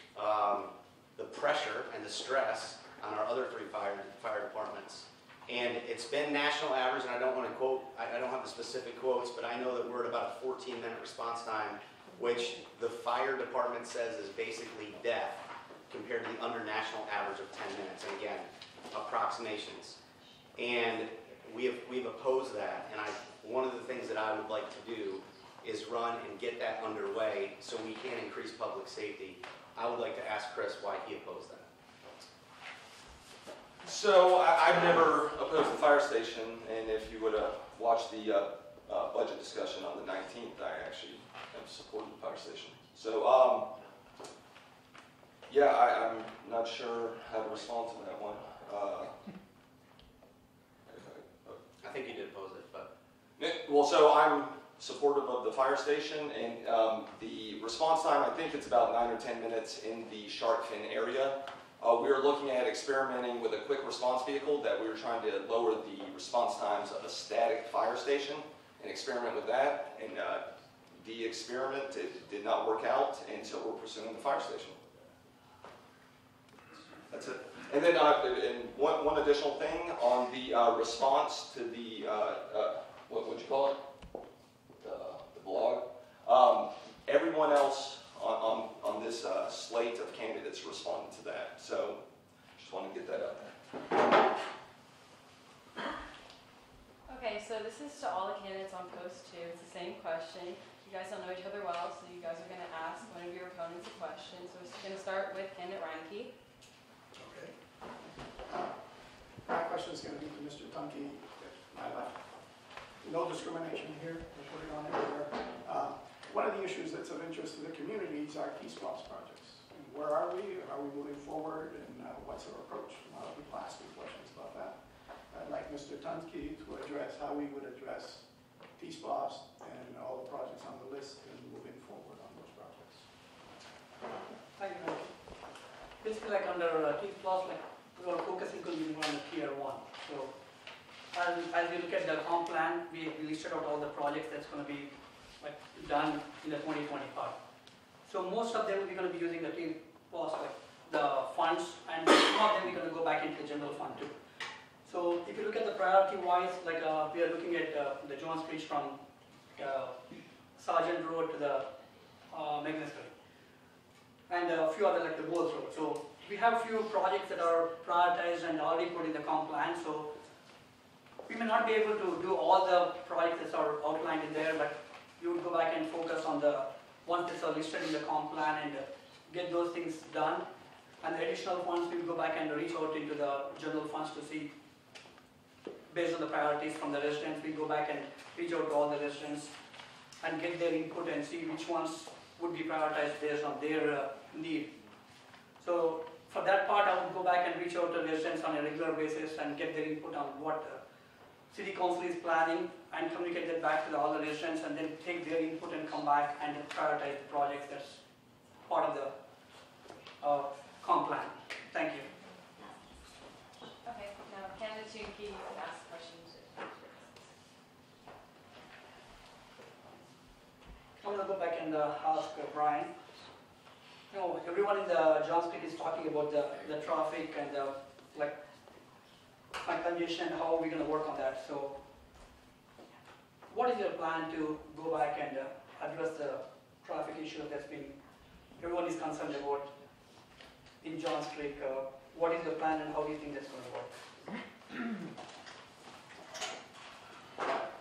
the pressure and the stress on our other three fire departments. And it's been national average, and I don't want to quote, I don't have the specific quotes, but I know that we're at about a 14-minute response time, which the fire department says is basically death compared to the under national average of 10 minutes. And again, approximations. And we've opposed that, and one of the things that I would like to do is run and get that underway so we can increase public safety. I would like to ask Chris why he opposed that. So I've never opposed the fire station, and if you would have watched the budget discussion on the 19th, I actually have supported the fire station. So yeah, I'm not sure how to respond to that one. I think you did oppose it, but... Well, so I'm supportive of the fire station, and the response time, I think it's about 9 or 10 minutes in the shark fin area. We were looking at experimenting with a quick response vehicle that we were trying to lower the response times of a static fire station and experiment with that. And the experiment, it did not work out, and so we're pursuing the fire station. That's it. And then and one additional thing on the response to the, what would you call it? The blog. Everyone else on this slate of candidates responded to that. So just want to get that out there. Okay, so this is to all the candidates on post 2. It's the same question. You guys don't know each other well, so you guys are going to ask one of your opponents a question. So we're going to start with candidate Reinke. Okay. My question is going to be to Mr. Tumke, my left. No discrimination here, we're putting on everywhere. One of the issues that's of interest to the community is our T-SPOS projects. And where are we? Are we moving forward? And what's our approach? A lot of people asking questions about that. I'd like Mr. Tumke to address how we would address T-SPOS and all the projects on the list and moving forward on those projects. Thank you. Basically, like under T-SPOS, like we are focusing on the tier 1. So as you look at the comp plan, we listed out all the projects that's going to be done in the 2025. So most of them we're going to be using the T-SPOS, like the funds, and some of them we're going to go back into the general fund too. So if you look at the priority-wise, like we are looking at the Johns Creek from Sergeant Road to the Magnus Road, and a few other like the Bowles Road. So we have a few projects that are prioritized and already put in the comp plan. So we may not be able to do all the projects that are outlined in there, but you would go back and focus on the ones that are listed in the comp plan and get those things done. And the additional funds, we will go back and reach out into the general funds to see, based on the priorities from the residents, we go back and reach out to all the residents and get their input and see which ones would be prioritized based on their need. So for that part, I would go back and reach out to residents on a regular basis and get their input on what City Council is planning and communicate that back to all the residents and then take their input and come back and prioritize the projects that's part of the comp plan. Thank you. Okay, now candidate Tunke, you can ask questions. to ask Brian. You know, everyone in the Johns Creek is talking about the traffic and like congestion, how are we going to work on that? So what is your plan to go back and address the traffic issue that's been, everyone is concerned about in Johns Creek? What is your plan and how do you think that's going to work?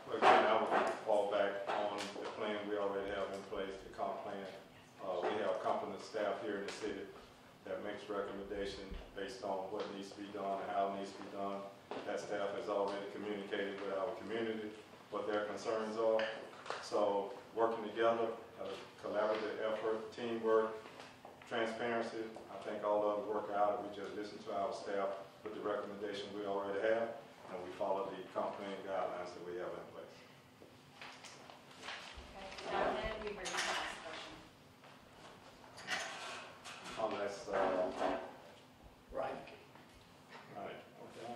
Well, again, I would fall back on the plan we already have in place, the comp plan. We have competent staff here in the city that makes recommendations based on what needs to be done and how it needs to be done. That staff has already communicated with our community what their concerns are. So working together, collaborative effort, teamwork, transparency, I think all of it work out if we just listen to our staff with the recommendation we already have and we follow the comp plan guidelines that we have in place. Okay, now then we bring the next question. Unless, Right. right, okay.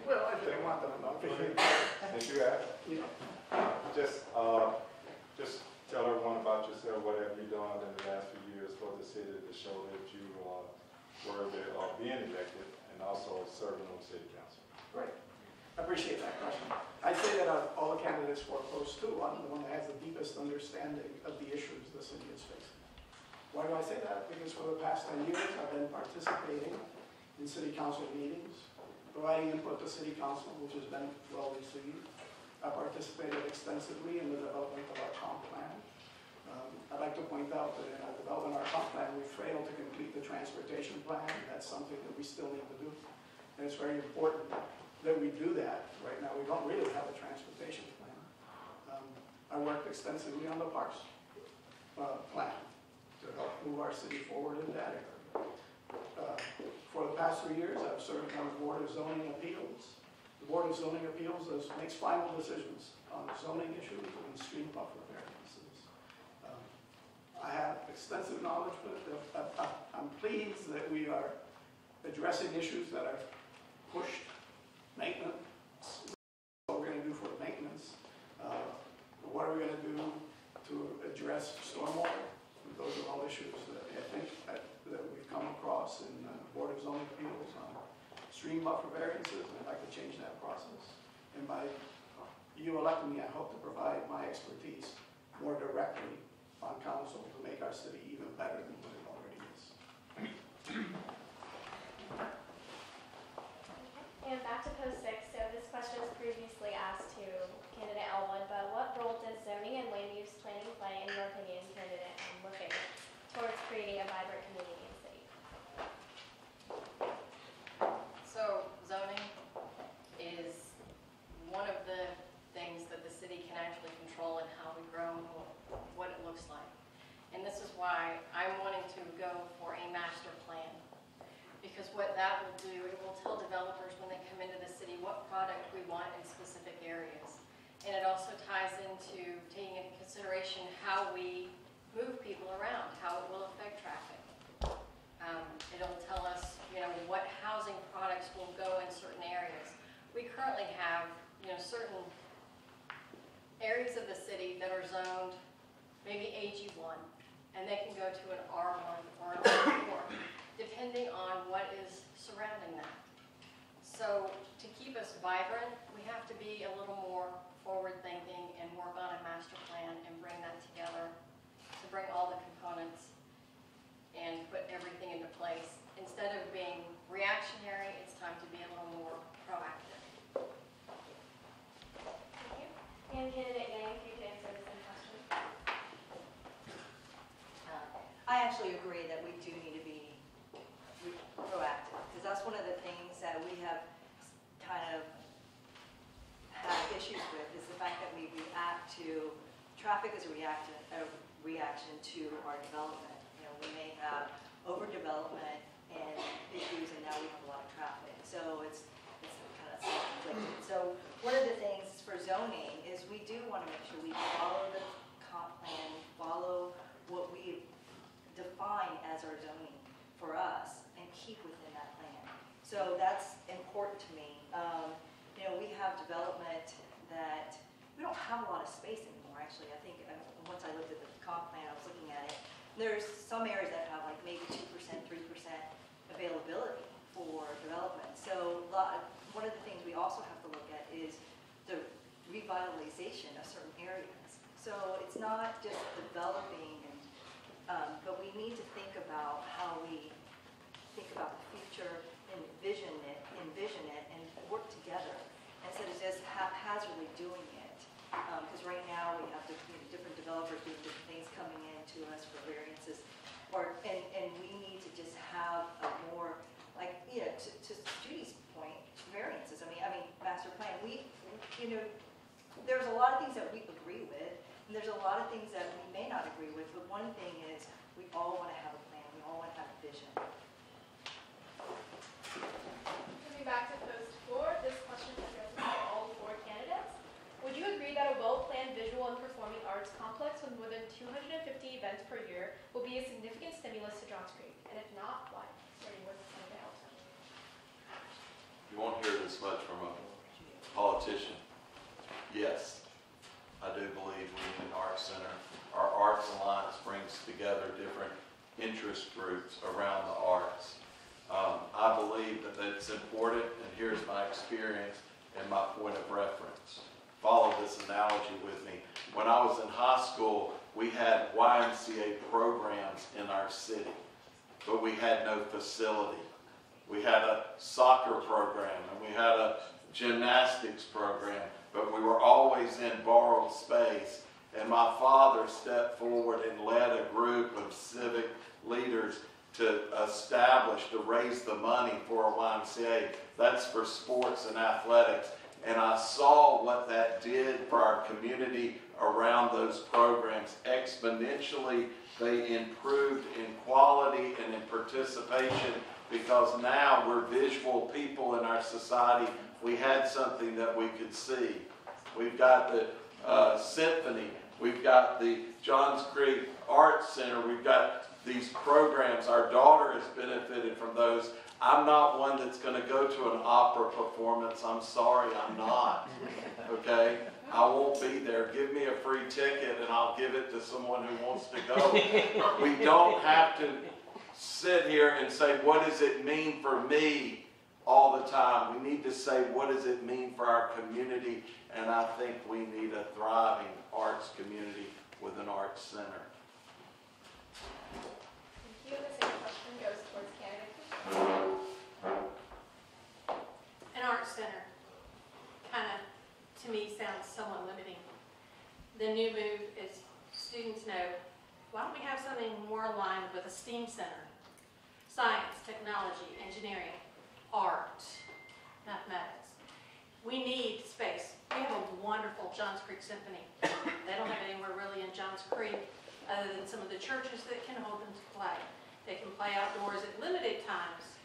Well, I didn't want them to know. Since you asked, Yeah. just tell everyone about yourself, what have you done in the last few years for the city to show that you are worthy of being elected and also serving on city council. Great. I appreciate that question. I'd say that out of all the candidates for close to, I'm the one that has the deepest understanding of the issues the city is facing. Why do I say that? Because for the past 10 years, I've been participating in city council meetings, providing input to city council, which has been well received. I participated extensively in the development of our comp plan. I'd like to point out that in our development of our comp plan, we failed to complete the transportation plan. That's something that we still need to do. And it's very important that we do that. Right now, we don't really have a transportation plan. I worked extensively on the parks plan to help move our city forward in that area. For the past 3 years, I've served on the Board of Zoning Appeals. The Board of Zoning Appeals makes final decisions on zoning issues and stream buffer variances. I have extensive knowledge, but I'm pleased that we are addressing issues that are pushed. Maintenance, what we're going to do for maintenance. What are we going to do to address stormwater? Those are all issues that I think that we've come across in the Board of Zoning Appeals on stream buffer variances, and I'd like to change that process. And by you electing me, I hope to provide my expertise more directly on council to make our city even better than what it already is. And back to post 6, so this question was previously asked to candidate Elwood, but what role does zoning and land use planning play, in your opinion, candidate looking towards creating a vibrant community and city? So zoning is one of the things that the city can actually control in how we grow and what it looks like. And this is why I'm wanting to go for a master plan. Because what that will do, it will tell developers when they come into the city what product we want in specific areas. And it also ties into taking into consideration how we move people around, how it will affect traffic. It'll tell us, what housing products will go in certain areas. We currently have, certain areas of the city that are zoned maybe AG1, and they can go to an R1 or an R4, depending on what is surrounding that. So to keep us vibrant, we have to be a little more forward-thinking and work on a master plan and bring that together to bring all the components and put everything into place. Instead of being reactionary, it's time to be a little more proactive. Thank you. And candidate Yang, if you could answer the same question. I actually agree that we do need to be proactive, because that's one of the things that we have kind of had issues with, is the fact that we react to, traffic is a reaction to our development. We may have overdevelopment and issues, and now we have a lot of traffic. So it's kind of self-inflicted. So one of the things for zoning is we do want to make sure we follow the comp plan, follow what we define as our zoning for us, and keep within that plan. So that's important to me. We have development that we don't have a lot of space anymore. Actually, I think once I looked at the comp plan, I was looking at it. There's some areas that have like maybe 2%, 3% availability for development. So one of the things we also have to look at is the revitalization of certain areas. So it's not just developing, but we need to think about how we think about the future, envision it, and work together instead of just haphazardly doing it. Because right now we have different developers doing different things coming in to us for variances, and we need to just have a more like to Judy's point, variances. I mean master plan. There's a lot of things that we agree with, and there's a lot of things that we may not agree with. But one thing is we all want to have a plan. We all want to have a vision. Coming back to post 4, this question addresses all 4 candidates. Would you agree that a well-planned visual and performing arts complex with more than 250 events per year will be a significant stimulus to Johns Creek? And if not, why? Starting with Senator Elton. You won't hear this much from a politician. Yes, I do believe we need an arts center. Our Arts Alliance brings together different interest groups around the arts. I believe that it's important, and here's my experience and my point of reference. Follow this analogy with me. When I was in high school, we had YMCA programs in our city, but we had no facility. We had a soccer program, and we had a gymnastics program, but we were always in borrowed space. And my father stepped forward and led a group of civic leaders to establish, to raise the money for a YMCA. That's for sports and athletics. And I saw what that did for our community around those programs. Exponentially, they improved in quality and in participation, because now we're visual people in our society. We had something that we could see. We've got the symphony. We've got the Johns Creek Arts Center. We've got these programs. Our daughter has benefited from those. I'm not one that's going to go to an opera performance. I'm sorry, I'm not. Okay? I won't be there. Give me a free ticket and I'll give it to someone who wants to go. We don't have to sit here and say, what does it mean for me all the time? We need to say, what does it mean for our community? And I think we need a thriving arts community with an arts center. Thank you. The same question goes towards candidate. An arts center kind of, to me, sounds somewhat limiting. The new move is students know, why don't we have something more aligned with a STEAM center? Science, technology, engineering, art, mathematics. We need space. We have a wonderful Johns Creek Symphony. They don't have it anywhere really in Johns Creek other than some of the churches that can hold them to play. They can play outdoors at limited times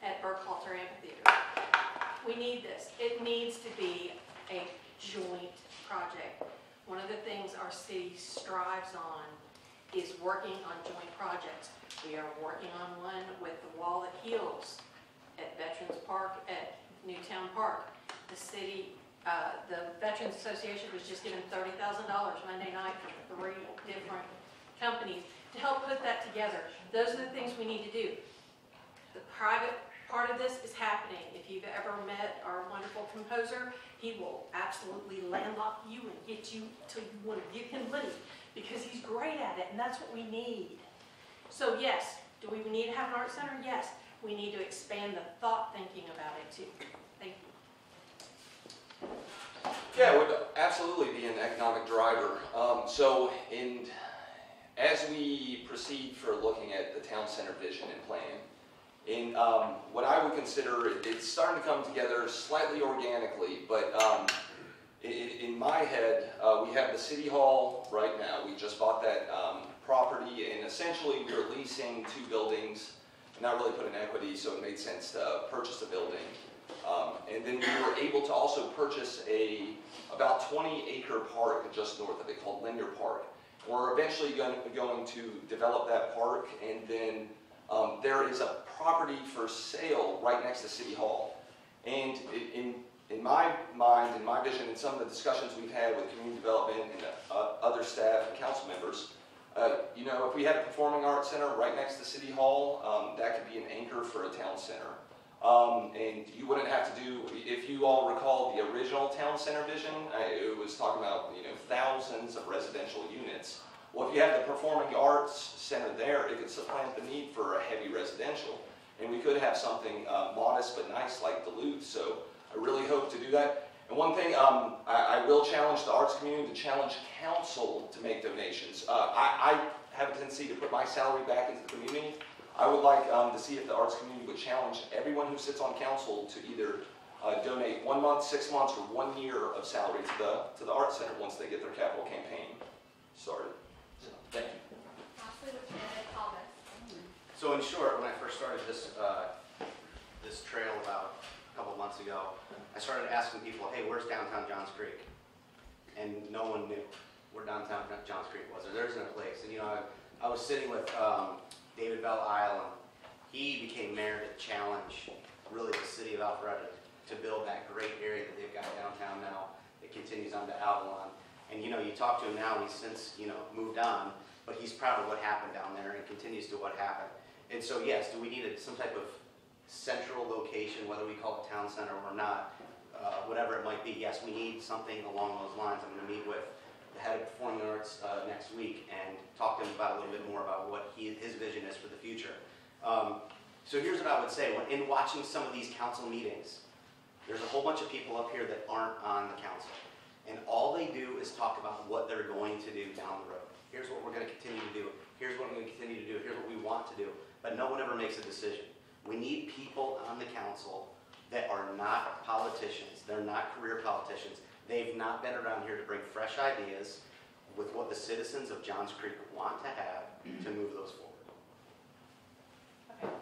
at Burkhalter Amphitheater. We need this. It needs to be a joint project. One of the things our city strives on is working on joint projects. We are working on one with the Wall That Heals at Veterans Park at Newtown Park. The city, the Veterans Association was just given $30,000 Monday night for 3 different companies to help put that together. Those are the things we need to do. The private part of this is happening. If you've ever met our wonderful composer, he will absolutely landlock you and get you till you want to give him money because he's great at it, and that's what we need. So yes, do we need to have an art center? Yes. We need to expand the thought thinking about it too. Thank you. Yeah, it would absolutely be an economic driver. As we proceed for looking at the town center vision and plan, in what I would consider, it's starting to come together slightly organically, but in my head, we have the city hall right now. We just bought that property, and essentially we were leasing 2 buildings, not really put in equity, so it made sense to purchase a building. And then we were able to also purchase about 20-acre park just north of it called Linear Park. We're eventually going to develop that park, and then there is a property for sale right next to City Hall. And in my mind, in my vision, in some of the discussions we've had with community development and other staff and council members, you know, if we had a performing arts center right next to City Hall, that could be an anchor for a town center. And you wouldn't have to do, if you all recall the original town center vision, it was talking about, you know, thousands of residential units. Well, if you had the performing arts center there, it could supplant the need for a heavy residential. And we could have something modest but nice like Duluth. So I really hope to do that. And one thing, I will challenge the arts community to challenge council to make donations. I have a tendency to put my salary back into the community. I would like to see if the arts community would challenge everyone who sits on council to either donate 1 month, 6 months, or 1 year of salary to the arts center once they get their capital campaign started. So, thank you. Lastly, with candidate comments. So in short, when I first started this, this trail about a couple months ago, I started asking people, hey, where's downtown Johns Creek? And no one knew where downtown Johns Creek was, or there isn't a place. And you know, I was sitting with David Bell Isle, and he became mayor to challenge really the city of Alpharetta to build that great area that they've got downtown now. It continues on to Avalon. And you know, you talk to him now, and he's since, you know, moved on, but he's proud of what happened down there and continues to what happened. And so yes, do we need some type of central location, whether we call it town center or not, whatever it might be? Yes, we need something along those lines. I'm going to meet with the head of performing arts next week and talk to him about a little bit more about what his vision is for the future. So here's what I would say. In watching some of these council meetings, there's a whole bunch of people up here that aren't on the council. And all they do is talk about what they're going to do down the road. Here's what we're going to continue to do. Here's what we're going to continue to do. Here's what we want to do. But no one ever makes a decision. We need people on the council that are not politicians. They're not career politicians. They've not been around here to bring fresh ideas with what the citizens of Johns Creek want to have to move those forward. Okay.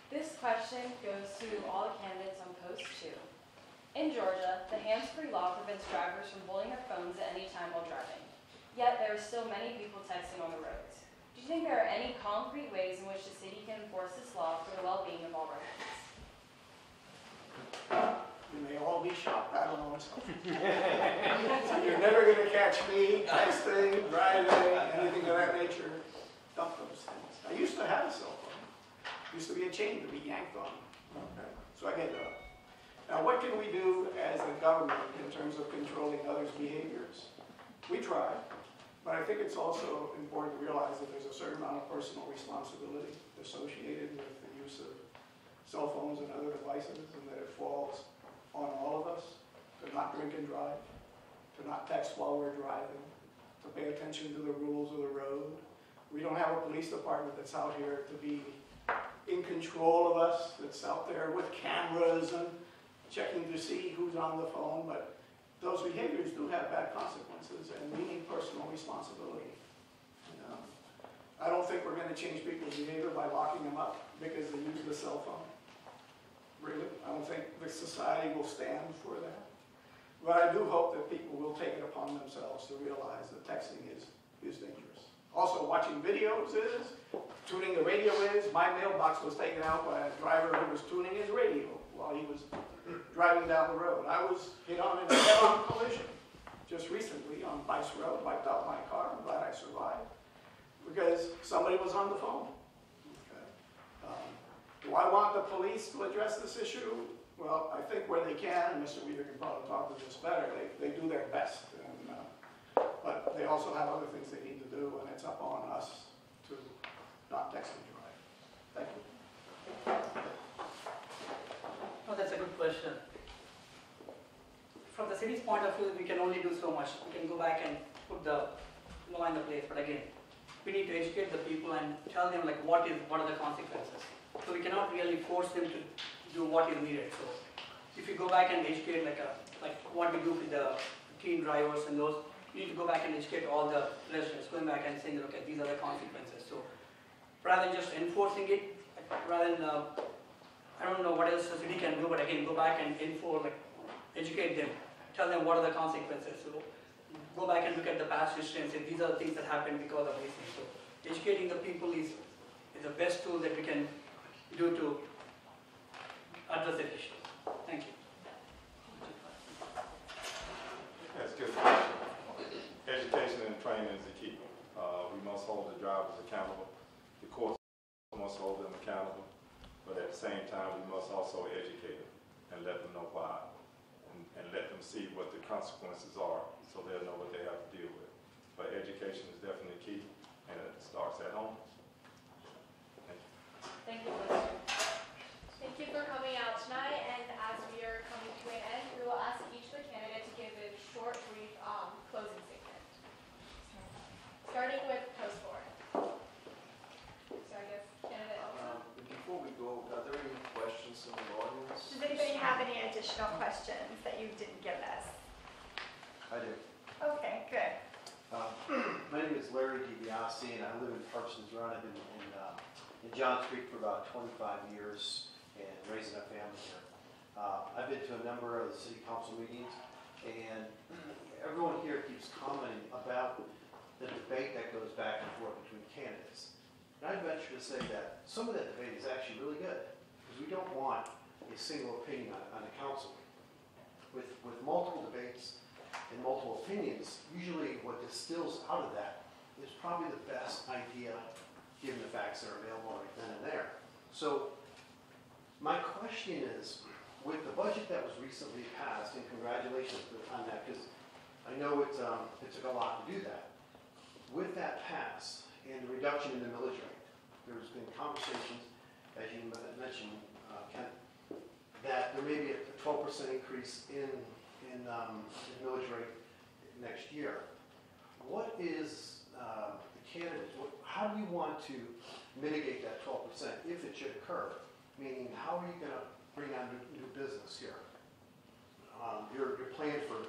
This question goes to all the candidates on post 2. In Georgia, the hands-free law prevents drivers from holding their phones at any time while driving. Yet there are still many people texting on the roads. Do you think there are any concrete ways in which the city can enforce this law for the well-being of all residents? You may all be shocked, I don't know myself. So you're never gonna catch me texting, driving, anything of that nature. Dump those things. I used to have a cell phone. Used to be a chain to be yanked on. Okay. So I get that. Now what can we do as a government in terms of controlling others' behaviors? We try, but I think it's also important to realize that there's a certain amount of personal responsibility associated with the use of cell phones and other devices, and that it falls on all of us to not drink and drive, to not text while we're driving, to pay attention to the rules of the road. We don't have a police department that's out here to be in control of us, that's out there with cameras and checking to see who's on the phone, but those behaviors do have bad consequences, and we need personal responsibility. I don't think we're going to change people's behavior by locking them up because they use the cell phone. Really, I don't think the society will stand for that. But I do hope that people will take it upon themselves to realize that texting is dangerous. Also, watching videos is, tuning the radio is. My mailbox was taken out by a driver who was tuning his radio while he was driving down the road. I was hit on in a head-on collision just recently on Bice Road, wiped out my car. I'm glad I survived because somebody was on the phone. Do I want the police to address this issue? Well, I think where they can, and Mr. Weaver can probably talk to this better, they do their best. But they also have other things they need to do, and it's up on us to not text and drive. Thank you. Oh, that's a good question. From the city's point of view, we can only do so much. We can go back and put the law in the place, but again, we need to educate the people and tell them like what are the consequences. So we cannot really force them to do what is needed. So if you go back and educate like what we do with the teen drivers and those, you need to go back and educate all the residents, going back and saying, okay, these are the consequences. So rather than just enforcing it, rather than, I don't know what else the city can do, but again, go back and educate them, tell them what are the consequences. So go back and look at the past history and say, these are the things that happened because of these things. So educating the people is the best tool that we can do to address that issue. Thank you. the same time, we must also educate them and let them know why, and let them see what the consequences are, so they'll know what they have to deal with. But education is definitely key, and it starts at home. Thank you. Thank you, Mr. Thank you for coming out tonight, and as we are coming to an end, we will ask each of the candidates to give a short, brief closing statement. Starting with Post 4. So I guess candidate Elsa. Before we go, are there any questions from the audience? Does anybody have any additional questions that you didn't give us? I do. Okay, good. My name is Larry DiBiase, and I live in Parsons Run. I've been in Johns Creek for about 25 years and raising a family here. I've been to a number of the city council meetings, and everyone here keeps commenting about the debate that goes back and forth between candidates. And I'd venture to say that some of that debate is actually really good, because we don't want a single opinion on the council. With multiple debates and multiple opinions, usually what distills out of that is probably the best idea, given the facts that are available right then and there. So my question is, with the budget that was recently passed, and congratulations on that, because I know it took a lot to do that. With that pass and the reduction in the millage rate, there's been conversations, as you mentioned, Kent, that there may be a 12% increase in millage rate next year. What is the candidates, how do you want to mitigate that 12% if it should occur? Meaning, how are you going to bring on new business here? Your plan for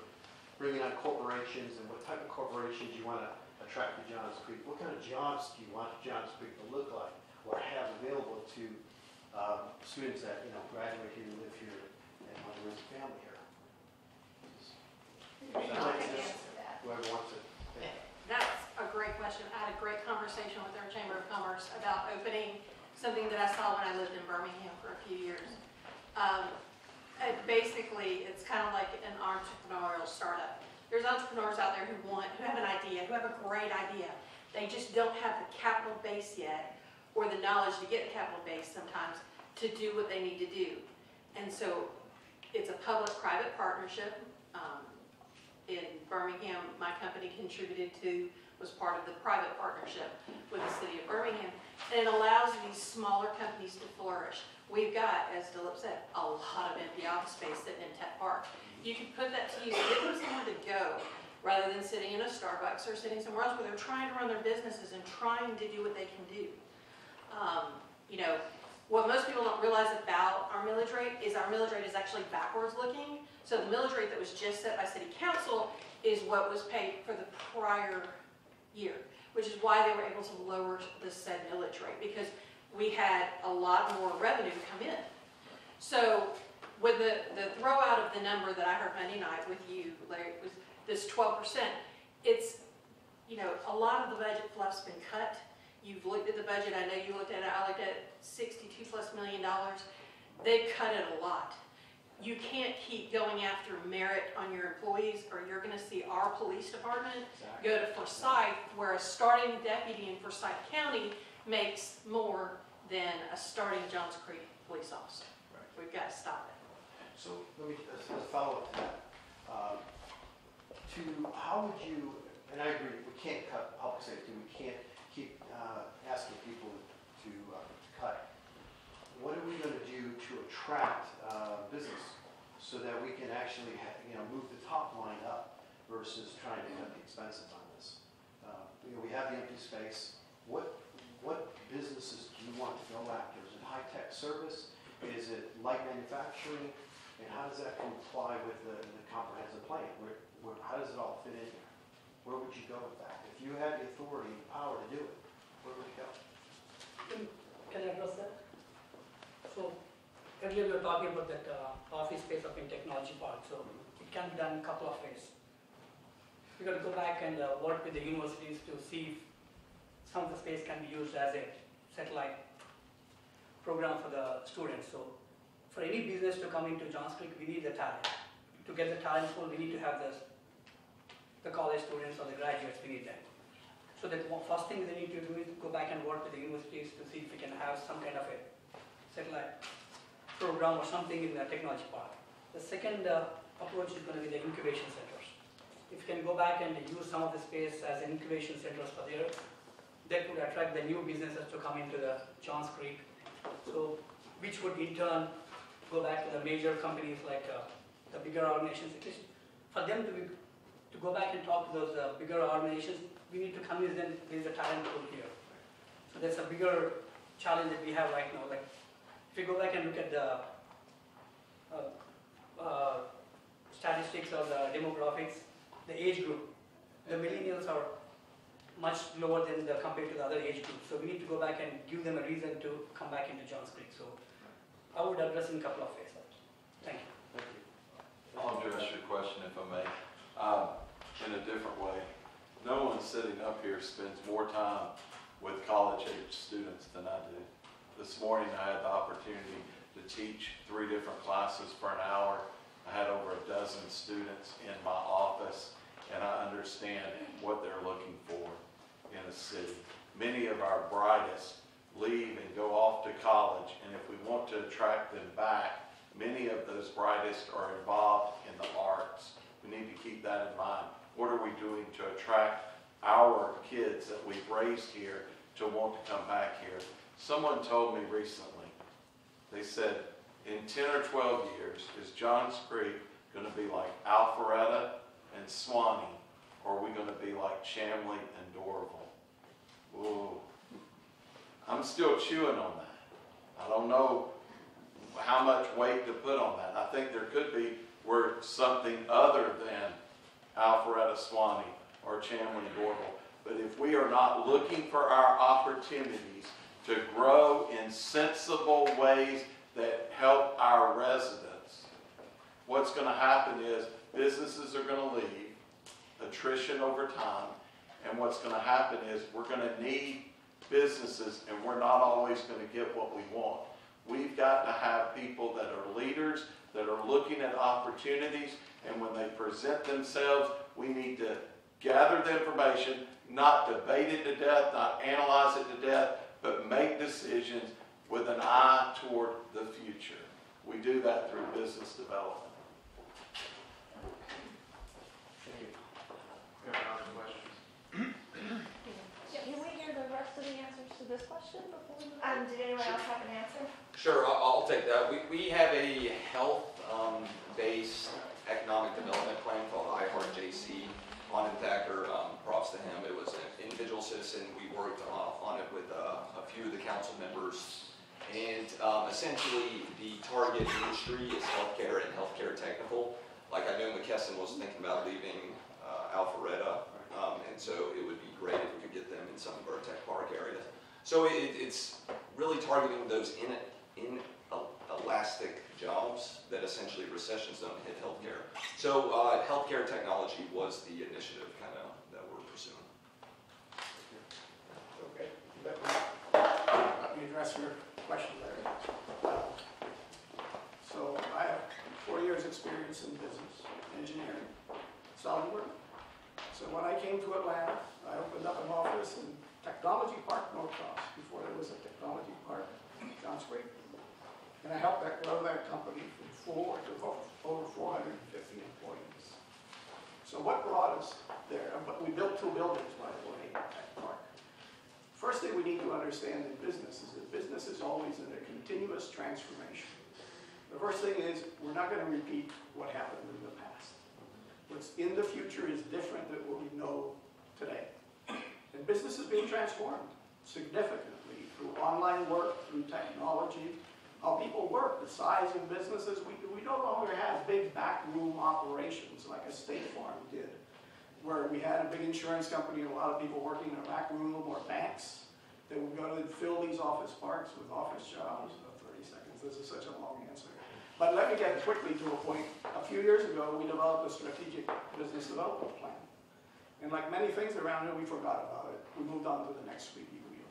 bringing on corporations, and what type of corporations you want to attract to Johns Creek. What kind of jobs do you want Johns Creek to look like or have available to students that graduate here, live here, and want to raise a family here? Whoever wants it. That's a great question. I had a great conversation with our Chamber of Commerce about opening something that I saw when I lived in Birmingham for a few years. Basically, it's kind of like an entrepreneurial startup. There's entrepreneurs out there who have an idea, who have a great idea. They just don't have the capital base yet, or the knowledge to get the capital base sometimes to do what they need to do. And so it's a public-private partnership. In Birmingham, my company contributed to, was part of the private partnership with the city of Birmingham. And it allows these smaller companies to flourish. We've got, as Dilip said, a lot of empty office space sitting in Tech Park. You can put that to use, give them somewhere to go, rather than sitting in a Starbucks or sitting somewhere else where they're trying to run their businesses and trying to do what they can do. What most people don't realize about our millage rate is actually backwards looking. So the millage rate that was just set by City Council is what was paid for the prior year, which is why they were able to lower the said millage rate, because we had a lot more revenue come in. So with the throw out of the number that I heard Monday night with you, Larry, was this 12%, it's, a lot of the budget fluff's been cut. You've looked at the budget, I know you looked at it, I looked at it, $62+ million. They've cut it a lot. You can't keep going after merit on your employees, or you're gonna see our police department go to Forsyth, where a starting deputy in Forsyth County makes more than a starting Johns Creek police officer. Right. We've got to stop it. So let me just follow up to that. How would you, and I agree, we can't cut public safety, we can't keep asking people to cut. What are we going to do to attract business so that we can actually move the top line up versus trying to cut the expenses on this? We have the empty space. What businesses do you want to go after? Is it high-tech service? Is it light manufacturing? And how does that comply with the comprehensive plan? How does it all fit in here? Where would you go with that? If you had the authority and power to do it, where would you go? Can I address that? So earlier we were talking about that office space up in Technology Park. So it can be done in a couple of ways. We got to go back and work with the universities to see if some of the space can be used as a satellite program for the students. So for any business to come into Johns Creek, we need the talent. To get the talent pool, we need to have the college students or the graduates, we need them. So the first thing they need to do is go back and work with the universities to see if we can have some kind of a satellite program or something in the technology park. The second approach is going to be the incubation centers. If you can go back and use some of the space as incubation centers for there, that would attract the new businesses to come into the Johns Creek. So, which would in turn go back to the major companies like the bigger organizations. For them to go back and talk to those bigger organizations, we need to convince them there is a talent pool here. So that's a bigger challenge that we have right now. Like, if you go back and look at the statistics or the demographics, the age group, the millennials are much lower than compared to the other age groups. So we need to go back and give them a reason to come back into Johns Creek. So I would address in a couple of ways. Thank you. Thank you. I'll address your question if I may, in a different way. No one sitting up here spends more time with college-age students than I do. This morning I had the opportunity to teach 3 different classes for an hour. I had over a dozen students in my office, and I understand what they're looking for in a city. Many of our brightest leave and go off to college, and if we want to attract them back, many of those brightest are involved in the arts. We need to keep that in mind. What are we doing to attract our kids that we've raised here to want to come back here? Someone told me recently, they said, in 10 or 12 years, is Johns Creek going to be like Alpharetta and Swanee, or are we going to be like Chamblee and Doraville? Ooh. I'm still chewing on that. I don't know how much weight to put on that. I think there could be where something other than Alpharetta, Swanee, or Chamblee and Doraville. But if we are not looking for our opportunities to grow in sensible ways that help our residents, what's going to happen is businesses are going to leave, attrition over time, and what's going to happen is we're going to need businesses, and we're not always going to get what we want. We've got to have people that are leaders, that are looking at opportunities, and when they present themselves, we need to gather the information, not debate it to death, not analyze it to death, but make decisions with an eye toward the future. We do that through business development. Can we hear the rest of the answers to this question before we move on? Did anyone else have an answer? Sure, I'll take that. We have a health-based economic development plan called iHeartJC. Lon Thacker, props to him. It was an individual citizen. We worked on it with a few of the council members. And essentially, the target industry is healthcare and healthcare technical. Like I know McKesson was thinking about leaving Alpharetta, and so it would be great if we could get them in some of our tech park areas. So it's really targeting those inelastic jobs that essentially recessions don't hit healthcare. So healthcare technology was the initiative kind of that we're pursuing. Okay. Let me address your question there. So I have 4 years experience in business, engineering, SolidWorks. So when I came to Atlanta, I opened up an office in Technology Park, North Cross, before there was a Technology Park in Johns Creek. And I helped grow that company from 4 to over 450 employees. So what brought us there? But we built 2 buildings, by the way, at that park. First thing we need to understand in business is that business is always in a continuous transformation. The first thing is we're not going to repeat what happened in the past. What's in the future is different than what we know today. And business is being transformed significantly through online work, through technology, how people work, the size of businesses. We no longer have big backroom operations like a State Farm did, where we had a big insurance company and a lot of people working in a back room, or banks that would go to fill these office parks with office jobs. 30 seconds, this is such a long answer. But let me get quickly to a point. A few years ago, we developed a strategic business development plan. And like many things around here, we forgot about it. We moved on to the next squeaky wheel.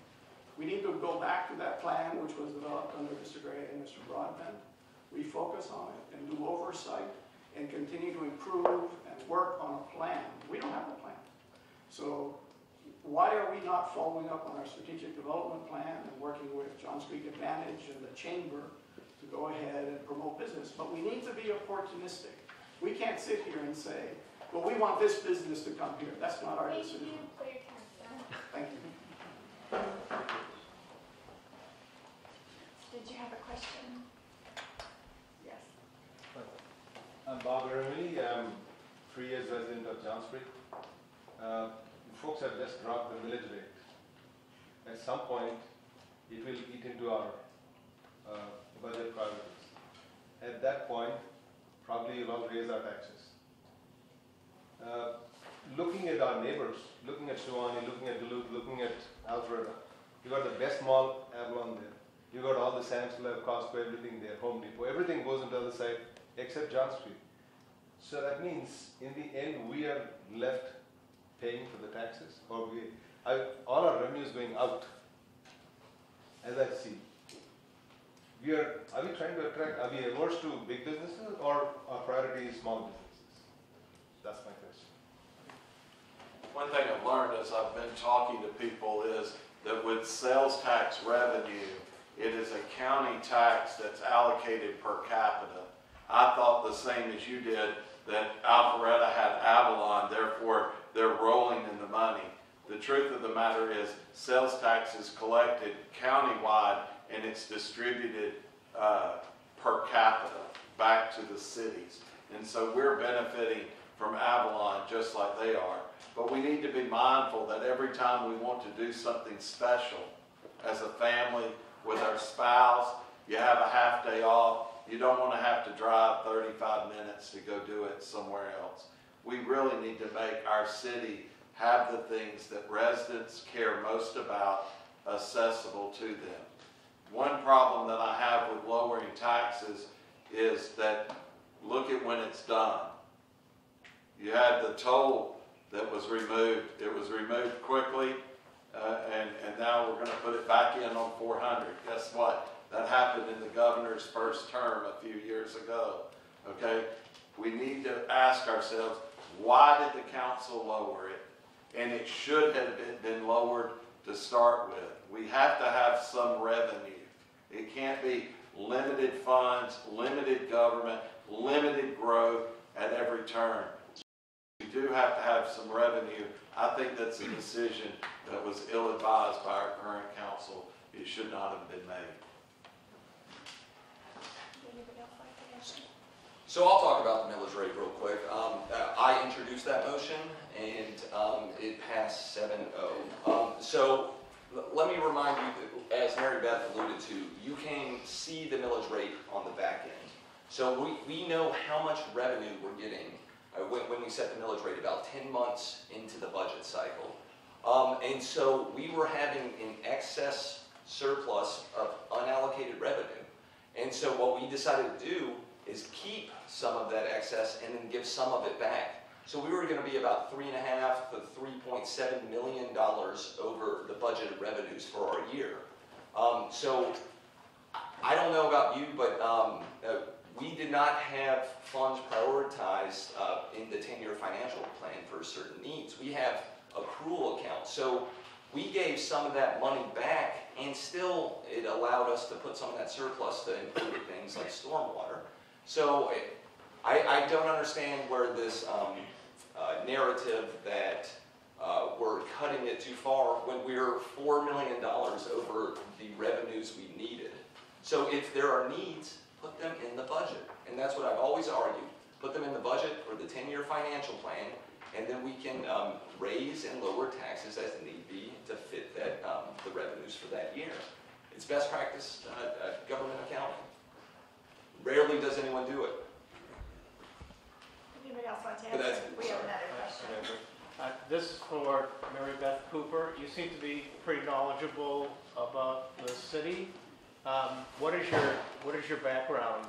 We need to go back to that plan, which was developed under Mr. Gray and Mr. Broadbent, refocus on it, and do oversight, and continue to improve and work on a plan. We don't have a plan. So why are we not following up on our strategic development plan and working with Johns Creek Advantage and the Chamber to go ahead and promote business. But we need to be opportunistic. We can't sit here and say, well, we want this business to come here. That's not our decision. Thank you. Did you have a question? Yes. I'm Bob Ramey. I'm 3 years resident of Johns Creek. Folks have just dropped the millage rate. At some point, it will eat into our budget priorities. At that point, probably we'll all raise our taxes. Looking at our neighbors, looking at Suwannee, looking at Duluth, looking at Alpharetta, you got the best mall, Avalon there. You got all the Sam's Club, Costco, everything there, Home Depot. Everything goes into the other side except John Street. So that means in the end we are left paying for the taxes, or all our revenue is going out, as I see. Are we trying to attract, are we averse to big businesses, or our priority is small businesses? That's my question. One thing I've learned as I've been talking to people is that with sales tax revenue, it is a county tax that's allocated per capita. I thought the same as you did, that Alpharetta had Avalon, therefore they're rolling in the money. The truth of the matter is sales tax is collected countywide and it's distributed per capita back to the cities. And so we're benefiting from Avalon just like they are. But we need to be mindful that every time we want to do something special as a family with our spouse, you have a half day off, you don't want to have to drive 35 minutes to go do it somewhere else. We really need to make our city have the things that residents care most about accessible to them. One problem that I have with lowering taxes is that look at when it's done. You had the toll that was removed. It was removed quickly, and now we're going to put it back in on 400. Guess what? That happened in the governor's first term a few years ago. Okay? We need to ask ourselves, why did the council lower it? And it should have been lowered to start with. We have to have some revenue. It can't be limited funds, limited government, limited growth at every turn. We do have to have some revenue. I think that's a decision that was ill-advised by our current council. It should not have been made. So I'll talk about the millage rate real quick. I introduced that motion, and it passed 7-0. So let me remind you, as Mary Beth alluded to, you can see the millage rate on the back end. So we know how much revenue we're getting when we set the millage rate about 10 months into the budget cycle. And so we were having an excess surplus of unallocated revenue. And so what we decided to do is keep some of that excess and then give some of it back. So we were going to be about $3.5 to $3.7 million over the budgeted revenues for our year. So I don't know about you, but we did not have funds prioritized in the 10-year financial plan for certain needs. We have accrual accounts. So we gave some of that money back, and still it allowed us to put some of that surplus to include things like stormwater. So I don't understand where this narrative that we're cutting it too far when we're $4 million over the revenues we needed. So if there are needs, put them in the budget. And that's what I've always argued. Put them in the budget for the 10-year financial plan, and then we can raise and lower taxes as need be to fit that, the revenues for that year. It's best practice government accounting. Rarely does anyone do it. Anybody else want to answer? We have another question. This is for Mary Beth Cooper. You seem to be pretty knowledgeable about the city. What is your background?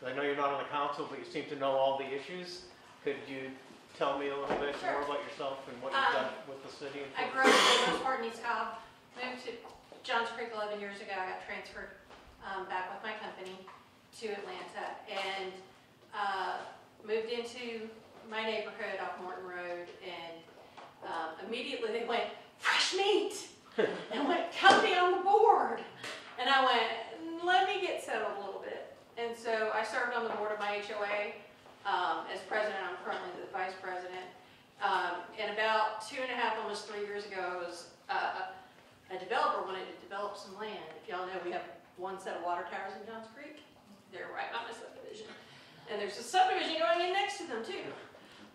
I know you're not on the council, but you seem to know all the issues. Could you tell me a little bit more about yourself and what you've done with the city? I grew up in Most Part, East Cobb. Moved to Johns Creek 11 years ago. I got transferred back with my company to Atlanta and moved into my neighborhood off Morton Road, and immediately they went, fresh meat, and went, come be on the board. And I went, let me get settled a little bit. And so I served on the board of my HOA as president. I'm currently the vice president. And about 2.5, almost 3 years ago, a developer wanted to develop some land. If y'all know, we have one set of water towers in Johns Creek. They're right on my subdivision. And there's a subdivision going in next to them too.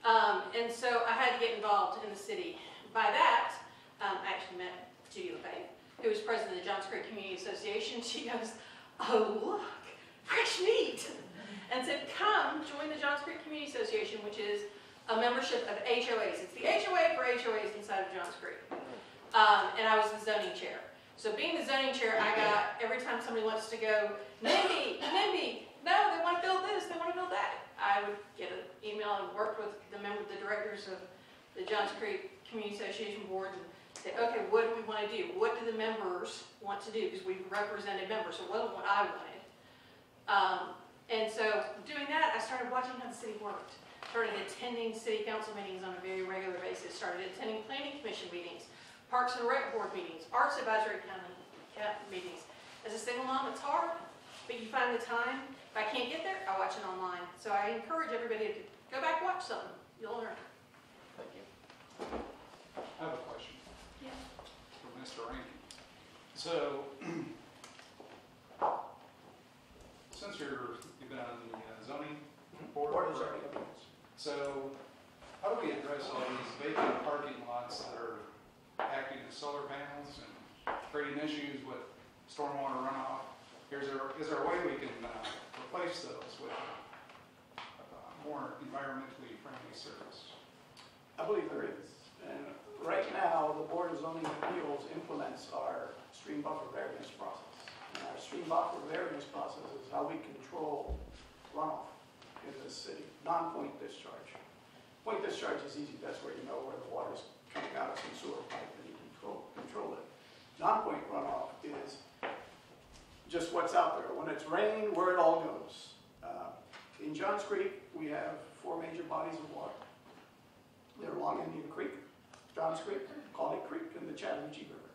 And so I had to get involved in the city. By that, I actually met Judy LeFay, who was president of the Johns Creek Community Association. She goes, "Oh, look, fresh meat," and said, "Come join the Johns Creek Community Association," which is a membership of HOAs. It's the HOA for HOAs inside of Johns Creek. And I was the zoning chair. So being the zoning chair, I got, every time somebody wants to go, NIMBY, no, they want to build this, they want to build that, I would get an email and work with the directors of the Johns Creek Community Association board and say, okay, what do we want to do? What do the members want to do? Because we represented members, so it wasn't what I wanted. And so doing that, I started watching how the city worked. Started attending city council meetings on a very regular basis. Started attending planning commission meetings, Parks and Rec board meetings, Arts Advisory County meetings. As a single mom, it's hard, but you find the time. If I can't get there, I watch it online. So I encourage everybody to go back and watch something. You'll learn. Thank you. I have a question. Yeah. For Mr. Rankin. So, since you've been on the zoning board, Board of Zoning Appeals. So, how do we address all these vacant parking lots that are acting as solar panels and creating issues with stormwater runoff? Is there a way we can replace those with more environmentally friendly service? I believe there is. And right now, the Board of Zoning Appeals implements our stream buffer variance process. And our stream buffer variance process is how we control runoff in this city, non-point discharge. Point discharge is easy, that's where you know where the water's coming out of some sewer pipe and you control it. Non-point runoff is just what's out there. When it's rain, where it all goes. In Johns Creek, we have 4 major bodies of water. They're Long Indian Creek, Johns Creek, Collick Creek, and the Chattahoochee River.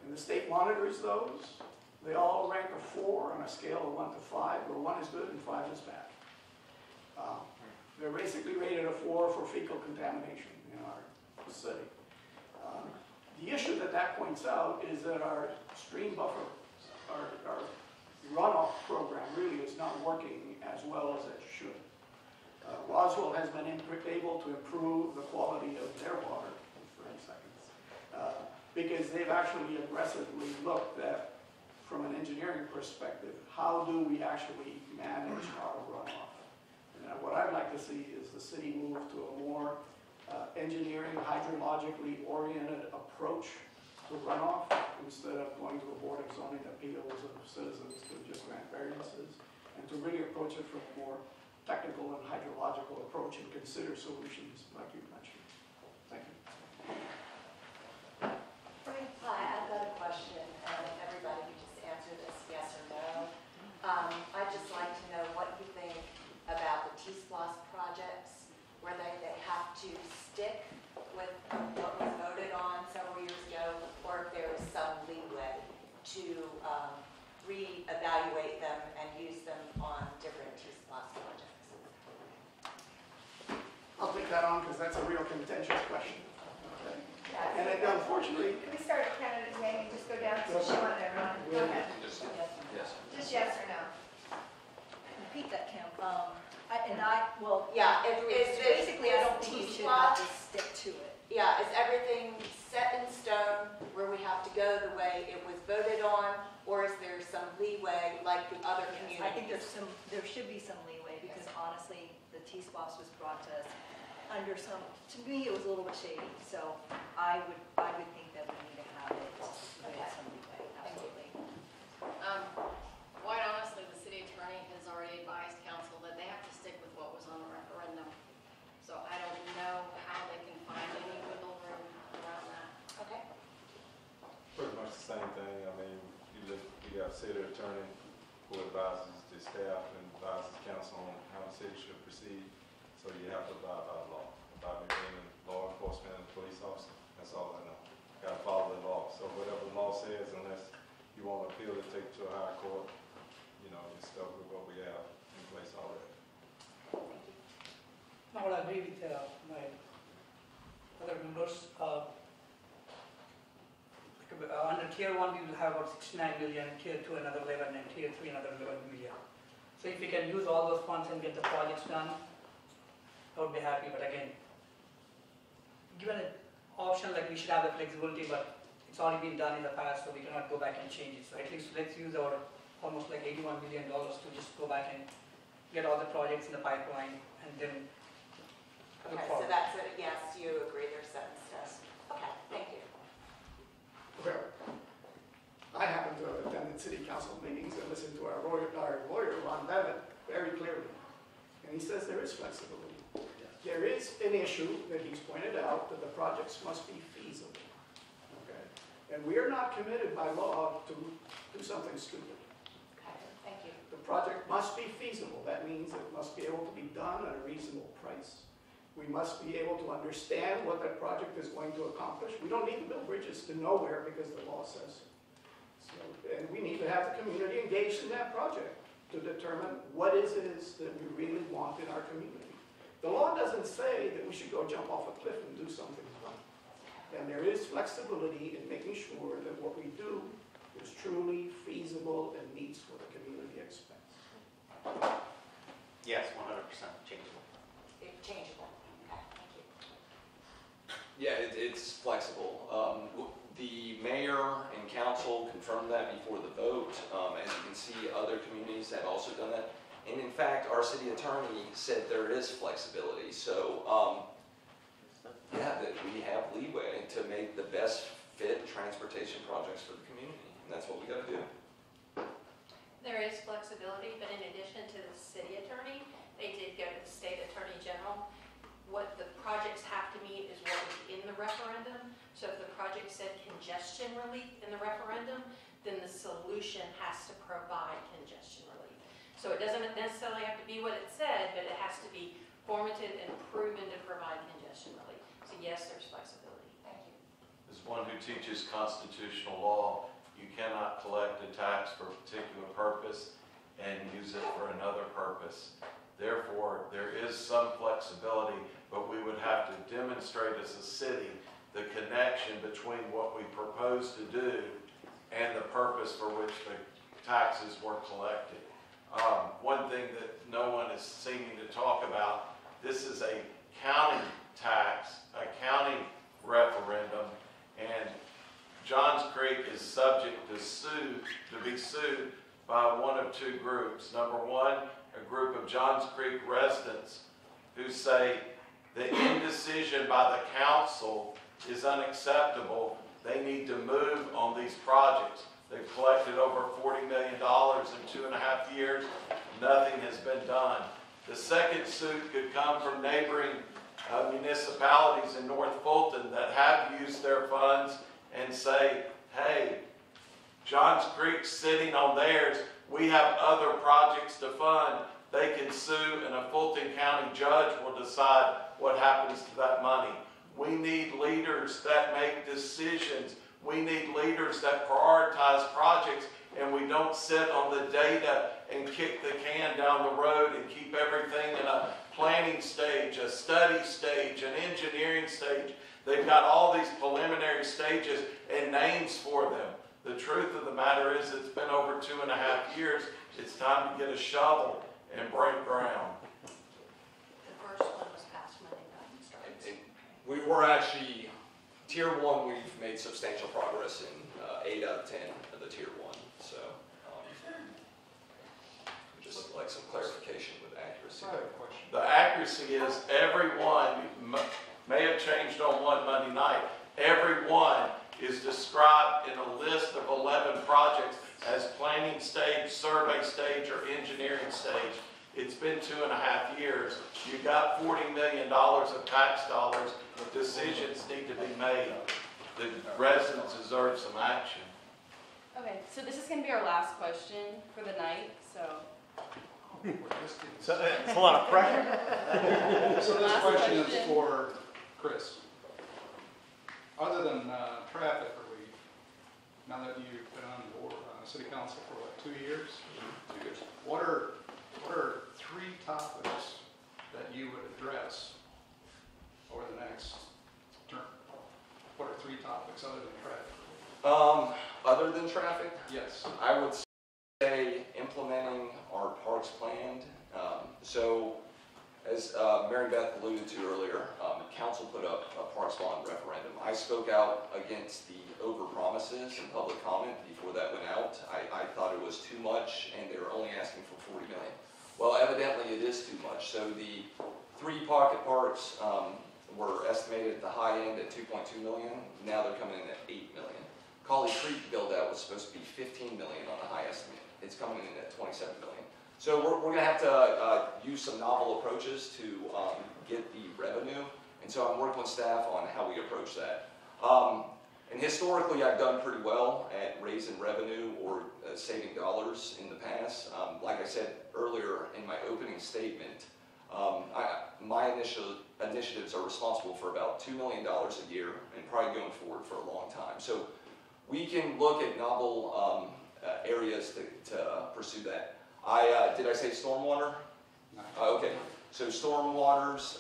And the state monitors those. They all rank a 4 on a scale of 1 to 5, where 1 is good and 5 is bad. They're basically rated a 4 for fecal contamination in our city. The issue that points out is that our stream buffer, our runoff program really is not working as well as it should. Roswell has been able to improve the quality of their water, for 30 seconds, because they've actually aggressively looked at, from an engineering perspective, how do we actually manage our runoff? And what I'd like to see is the city move to a more engineering, hydrologically oriented approach to runoff instead of going to a Board of Zoning Appeals of citizens to just grant variances, and to really approach it from a more technical and hydrological approach and consider solutions like you mentioned. Thank you. Hi, I've got a question, and everybody can just answer this yes or no. I'd just like to know what you think about the T-SPLOS projects, where they have to stick with what was voted on several years ago, or if there is some leeway to reevaluate them and use them on different T-SPLOS projects. I'll take that on because that's a real contentious question. Okay. And unfortunately, Can we start at candidate's name and just go down to she wanted everyone? Go ahead. Yes. Just yes or no. Repeat that, Kim. Yeah, Basically, I don't think you should have to stick to it. Yeah, is everything set in stone where we have to go the way it was voted on, or is there some leeway like the other communities? I think there should be some leeway because honestly, the T-SPLOS was brought to us under to me, it was a little bit shady. So I would think that we need to have it with some leeway, absolutely. Quite honestly, the city attorney has already advised council that they have to stick with what was on the referendum. So I don't know how they can find any wiggle room around that. Okay. Pretty much the same thing. I mean, you got a city attorney who advises the staff and advises council on how the city should proceed. So you have to abide by the law. About me being a law enforcement and police officer, that's all I know. Got to follow the law. So whatever the law says, unless you want to appeal it, take it to a higher court, you know, you're stuck with what we have. agree with my other members. Under tier 1, we will have about 69 million, tier 2 another 11, and tier 3 another 11 million. So if we can use all those funds and get the projects done, I would be happy. But again, given an option, like we should have the flexibility, but it's already been done in the past, so we cannot go back and change it. So at least let's use our almost like $81 million to just go back and get all the projects in the pipeline, and then look Okay, so forward. that's a yes, you agree they're set in stone. Okay, thank you. Well, I happen to have attended city council meetings and listened to our lawyer, Ron Levitt, very clearly. And he says there is flexibility. There is an issue that he's pointed out, that the projects must be feasible. Okay? And we are not committed by law to do something stupid. Okay, thank you. The project must be feasible. That means it must be able to be done at a reasonable price. We must be able to understand what that project is going to accomplish. We don't need to build bridges to nowhere because the law says so. And we need to have the community engaged in that project to determine what it is that we really want in our community. The law doesn't say that we should go jump off a cliff and do something fun. And there is flexibility in making sure that what we do is truly feasible and meets what the community expects. Yes, 100% changeable. Changeable. Okay, thank you. Yeah, it's flexible. The mayor and council confirmed that before the vote. As you can see, other communities have also done that. And in fact, our city attorney said there is flexibility. So, yeah, that we have leeway to make the best fit transportation projects for the community. And that's what we got to do. There is flexibility, but in addition to the city attorney, they did go to the state attorney general. What the projects have to meet is what was in the referendum. So if the project said congestion relief in the referendum, then the solution has to provide congestion relief. So it doesn't necessarily have to be what it said, but it has to be formative and proven to provide congestion relief. So yes, there's flexibility. Thank you. As one who teaches constitutional law, you cannot collect a tax for a particular purpose and use it for another purpose. Therefore, there is some flexibility, but we would have to demonstrate as a city the connection between what we propose to do and the purpose for which the taxes were collected. One thing that no one is seeming to talk about, this is a county tax, a county referendum, and Johns Creek is subject to be sued by one of two groups. Number one, a group of Johns Creek residents who say the indecision by the council is unacceptable. They need to move on these projects. They've collected over $40 million in 2.5 years. Nothing has been done. The second suit could come from neighboring municipalities in North Fulton that have used their funds and say, hey, Johns Creek's sitting on theirs. We have other projects to fund. They can sue and a Fulton County judge will decide what happens to that money. We need leaders that make decisions. We need leaders that prioritize projects, and we don't sit on the data and kick the can down the road and keep everything in a planning stage, a study stage, an engineering stage. They've got all these preliminary stages and names for them. The truth of the matter is it's been over 2.5 years. It's time to get a shovel and break ground. The first one was passed when they got started. We were actually, tier 1, we've made substantial progress in 8 out of 10 of the tier 1. So, just like some clarification with accuracy. The accuracy is everyone may have changed on one Monday night. Everyone is described in a list of 11 projects as planning stage, survey stage, or engineering stage. It's been 2.5 years. You got $40 million of tax dollars. Decisions need to be made. The residents deserve some action. Okay, so this is going to be our last question for the night, so. So it's a lot of pressure. So this Last question is question. for Chris. Other than traffic relief, now that you've been on board city council for what, 2 years? 2 years. What are 3 topics that you would address implementing our parks planned. So, as Mary Beth alluded to earlier, council put up a parks bond referendum. I spoke out against the overpromises in public comment before that went out. I thought it was too much, and they were only asking for 40 million. Well, evidently it is too much. So the 3 pocket parks were estimated at the high end at 2.2 million. Now they're coming in at 8 million. Colley Creek build out was supposed to be 15 million on the high estimate. It's coming in at 27 million. So we're going to have to use some novel approaches to get the revenue. And so I'm working with staff on how we approach that. And historically, I've done pretty well at raising revenue or saving dollars in the past. Like I said earlier in my opening statement, my initiatives are responsible for about $2 million a year and probably going forward for a long time. So we can look at novel areas to pursue that. Did I say stormwater? No. Okay, so stormwaters,